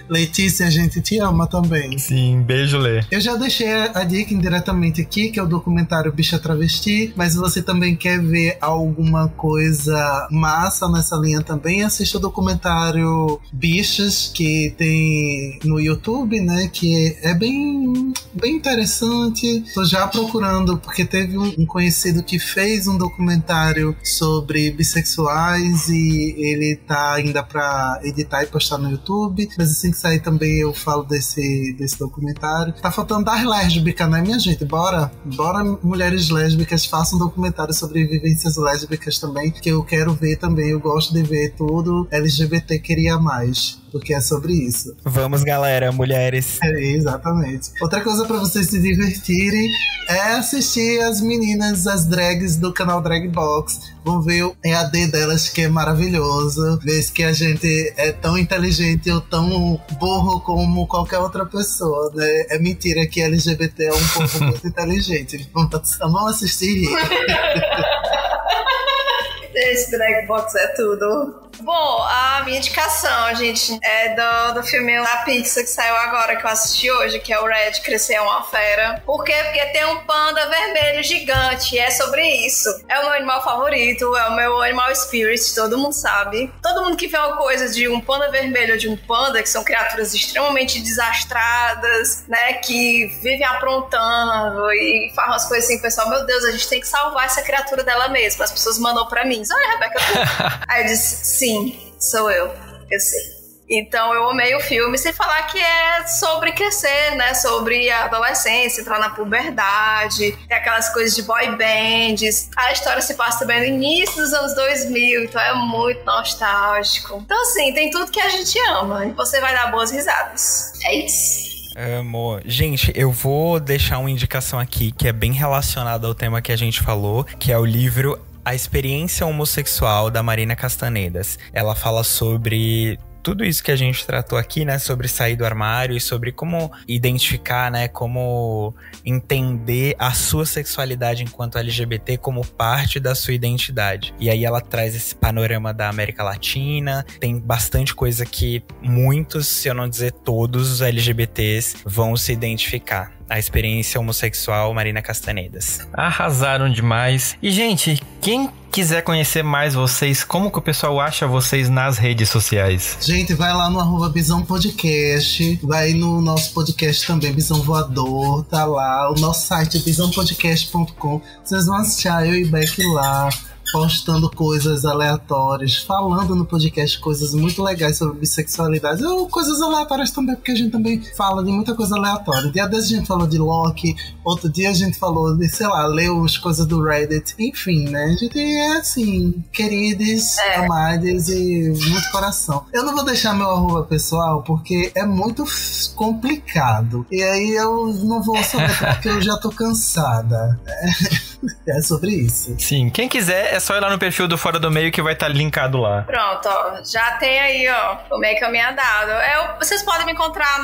Letícia, a gente te ama também. Sim, beijo, Lê. Eu já deixei a dica indiretamente aqui, que é o documentário Bicha Travesti, mas se você também quer ver alguma coisa massa nessa linha também, assista o documentário Bichas, que tem no YouTube, né, que é bem interessante. Tô já procurando, porque teve um conhecido que fez um documentário sobre bissexuais e ele tá ainda pra editar e postar no YouTube, mas assim que sair também eu falo desse documentário. Tá faltando das lésbicas, né, minha gente? Bora, mulheres lésbicas, façam um documentário sobre vivências lésbicas também, que eu quero ver também. Eu gosto de ver tudo LGBT queria mais, porque é sobre isso. Vamos, galera, mulheres. Exatamente. Outra coisa pra vocês se divertirem é assistir as meninas, as drags do canal Drag Box. Vão ver o EAD delas, que é maravilhoso. Vês que a gente é tão inteligente ou tão burro como qualquer outra pessoa, né? É mentira que LGBT é um povo muito inteligente. Vamos assistir e rir. Esse Drag Box é tudo. Bom, a minha indicação, gente, é do filme da Pixar que saiu agora, que eu assisti hoje, que é o Red, Crescer é uma Fera. Por quê? Porque tem um panda vermelho gigante, e é sobre isso. É o meu animal favorito, é o meu animal spirit, todo mundo sabe. Todo mundo que vê uma coisa de um panda vermelho ou de um panda, que são criaturas extremamente desastradas, né, que vivem aprontando e fazem umas coisas assim, pessoal, meu Deus, a gente tem que salvar essa criatura dela mesma. As pessoas mandam pra mim, olha, Rebeca, aí eu disse, sim, sou eu sei. Então eu amei o filme, sem falar que é sobre crescer, né? Sobre a adolescência, entrar na puberdade, tem aquelas coisas de boy bands. A história se passa também no início dos anos 2000, então é muito nostálgico. Então assim, tem tudo que a gente ama e você vai dar boas risadas. É isso. Amor. Gente, eu vou deixar uma indicação aqui que é bem relacionada ao tema que a gente falou, que é o livro A Experiência Homossexual, da Marina Castanedas. Ela fala sobre tudo isso que a gente tratou aqui, né, sobre sair do armário e sobre como identificar, né, como entender a sua sexualidade enquanto LGBT como parte da sua identidade. E aí ela traz esse panorama da América Latina, tem bastante coisa que muitos, se eu não dizer todos, os LGBTs vão se identificar. A Experiência Homossexual, Marina Castanedas. Arrasaram demais. E, gente, quem quiser conhecer mais vocês, como que o pessoal acha vocês nas redes sociais? Gente, vai lá no @Bisão Podcast, vai no nosso podcast também, Bisão Voador, tá lá. O nosso site é bisãopodcast.com. Vocês vão achar eu e Beck lá, postando coisas aleatórias, falando no podcast coisas muito legais sobre bissexualidade, ou coisas aleatórias também, porque a gente também fala de muita coisa aleatória. Um dia desse a gente falou de Loki, outro dia a gente falou de, sei lá, leu as coisas do Reddit, enfim, né? A gente é assim, queridos, amados e muito coração. Eu não vou deixar meu @ pessoal, porque é muito complicado. E aí eu não vou saber, porque eu já tô cansada. É sobre isso. Sim, quem quiser é só ir lá no perfil do Fora do Meio que vai estar linkado lá. Pronto, ó, já tem aí, ó, o meio caminho andado. Vocês podem me encontrar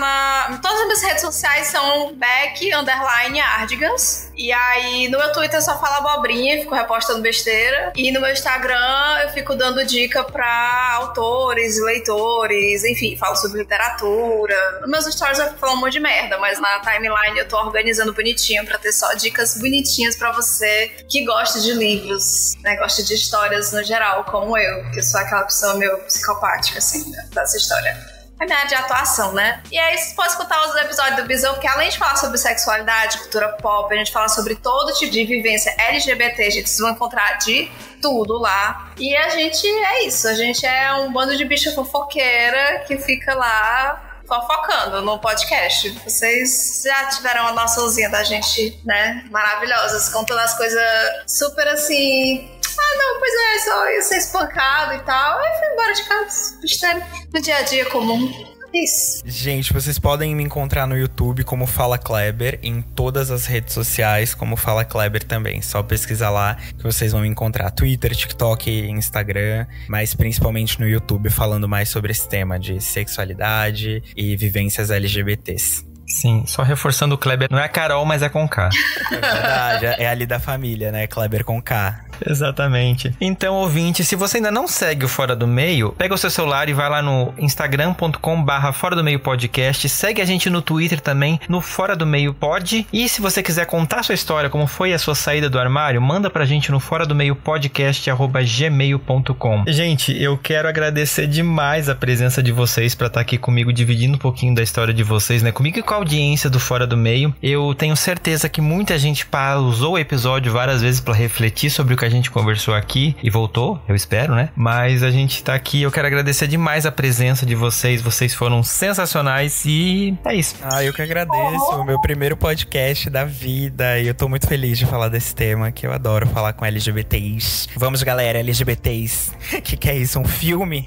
todas as minhas redes sociais são Beck_Ardigans. E aí no meu Twitter eu só falo abobrinha, fico repostando besteira. E no meu Instagram eu fico dando dica pra autores, leitores, enfim, falo sobre literatura. Nos meus stories eu falo um monte de merda, mas na timeline eu tô organizando bonitinho pra ter só dicas bonitinhas pra você que gosta de livros, né, gosta de histórias no geral, como eu, que sou aquela pessoa meio psicopática, assim, dessa história. É minha área de atuação, né? E aí vocês podem escutar os episódios do Bisão, porque além de falar sobre sexualidade, cultura pop, a gente fala sobre todo tipo de vivência LGBT, gente, vocês vão encontrar de tudo lá. E a gente é isso, a gente é um bando de bicha fofoqueira que fica lá fofocando no podcast. Vocês já tiveram a noçãozinha da gente, né? Maravilhosas, contando as coisas super assim. Ah, não, pois é, só ia ser espancado e tal. Aí fui embora de casa. Besteira. No dia a dia comum. Isso. Gente, vocês podem me encontrar no YouTube como Fala Kleber, em todas as redes sociais como Fala Kleber também. Só pesquisar lá que vocês vão me encontrar. Twitter, TikTok, Instagram, mas principalmente no YouTube falando mais sobre esse tema de sexualidade e vivências LGBTs. Sim, só reforçando o Kleber, não é a Carol, mas é com K. É verdade, é ali da família, né? Kleber com K. Exatamente. Então, ouvinte, se você ainda não segue o Fora do Meio, pega o seu celular e vai lá no instagram.com/Fora do Meio Podcast. Segue a gente no Twitter também, no Fora do Meio Pod. E se você quiser contar a sua história, como foi a sua saída do armário, manda pra gente no Fora do Meio Podcast@gmail.com. Gente, eu quero agradecer demais a presença de vocês pra estar aqui comigo, dividindo um pouquinho da história de vocês, né? Comigo e com a audiência do Fora do Meio. Eu tenho certeza que muita gente pausou o episódio várias vezes pra refletir sobre o que a gente conversou aqui e voltou, eu espero, né? Mas a gente tá aqui, eu quero agradecer demais a presença de vocês foram sensacionais e é isso. Eu que agradeço, o meu primeiro podcast da vida e eu tô muito feliz de falar desse tema, que eu adoro falar com LGBTs. Vamos, galera, LGBTs. Que é isso, um filme?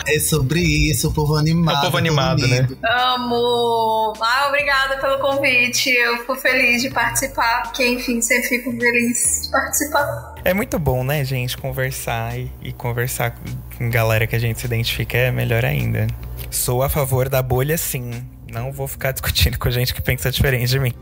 É sobre isso, o povo animado. É o povo animado, né? Amo! Obrigada pelo convite, eu fico feliz de participar, porque enfim, sempre fico feliz de participar. É muito bom, né, gente, conversar e conversar com galera que a gente se identifica é melhor ainda. Sou a favor da bolha, sim. Não vou ficar discutindo com gente que pensa diferente de mim.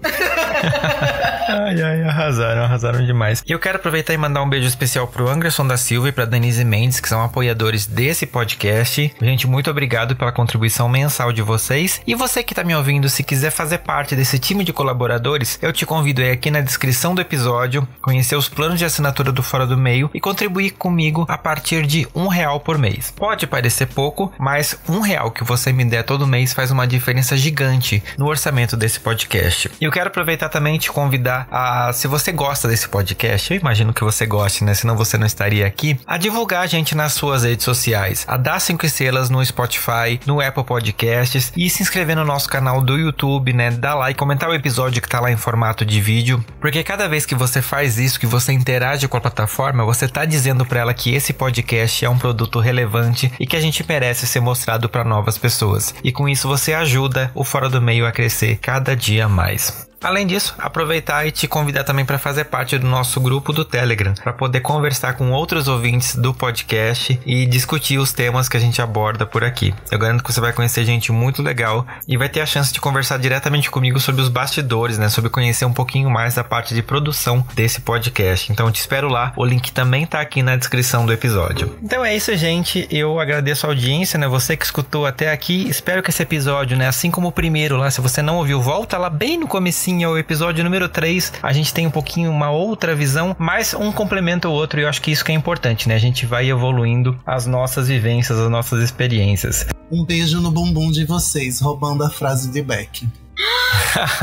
Arrasaram demais. E eu quero aproveitar e mandar um beijo especial pro Anderson da Silva e pra Denise Mendes, que são apoiadores desse podcast. Gente, muito obrigado pela contribuição mensal de vocês. E você que tá me ouvindo, se quiser fazer parte desse time de colaboradores, eu te convido aí aqui na descrição do episódio, conhecer os planos de assinatura do Fora do Meio e contribuir comigo a partir de R$1 por mês. Pode parecer pouco, mas R$1 que você me der todo mês faz uma diferença gigante no orçamento desse podcast. E eu quero aproveitar também e te convidar a, se você gosta desse podcast, eu imagino que você goste, né? Senão você não estaria aqui, a divulgar a gente nas suas redes sociais, a dar 5 estrelas no Spotify, no Apple Podcasts e se inscrever no nosso canal do YouTube, né? Dá like, comentar o episódio que tá lá em formato de vídeo, porque cada vez que você faz isso, que você interage com a plataforma, você tá dizendo pra ela que esse podcast é um produto relevante e que a gente merece ser mostrado pra novas pessoas. E com isso você ajuda o Fora do Meio a crescer cada dia mais. Além disso, aproveitar e te convidar também para fazer parte do nosso grupo do Telegram, para poder conversar com outros ouvintes do podcast e discutir os temas que a gente aborda por aqui. Eu garanto que você vai conhecer gente muito legal e vai ter a chance de conversar diretamente comigo sobre os bastidores, né? Sobre conhecer um pouquinho mais da parte de produção desse podcast. Então eu te espero lá, o link também tá aqui na descrição do episódio. Então é isso, gente. Eu agradeço a audiência, né? Você que escutou até aqui. Espero que esse episódio, né? Assim como o primeiro lá, se você não ouviu, volta lá bem no comecinho, ao episódio número 3, a gente tem um pouquinho uma outra visão, mas um complementa o outro e eu acho que isso que é importante, né? A gente vai evoluindo as nossas vivências, as nossas experiências. Um beijo no bumbum de vocês, roubando a frase de Beck.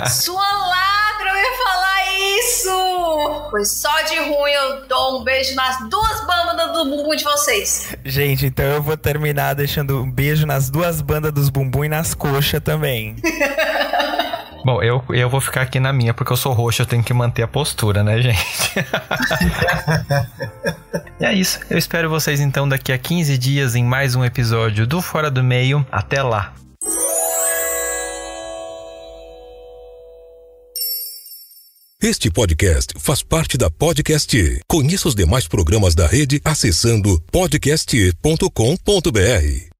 Sua ladra, eu ia falar isso! Pois só de ruim eu dou um beijo nas 2 bandas do bumbum de vocês. Gente, então eu vou terminar deixando um beijo nas 2 bandas dos bumbum e nas coxas também. Bom, eu vou ficar aqui na minha, porque eu sou roxo, eu tenho que manter a postura, né, gente? E é isso. Eu espero vocês, então, daqui a 15 dias em mais um episódio do Fora do Meio. Até lá! Este podcast faz parte da Podcast. Conheça os demais programas da rede acessando podcast.com.br.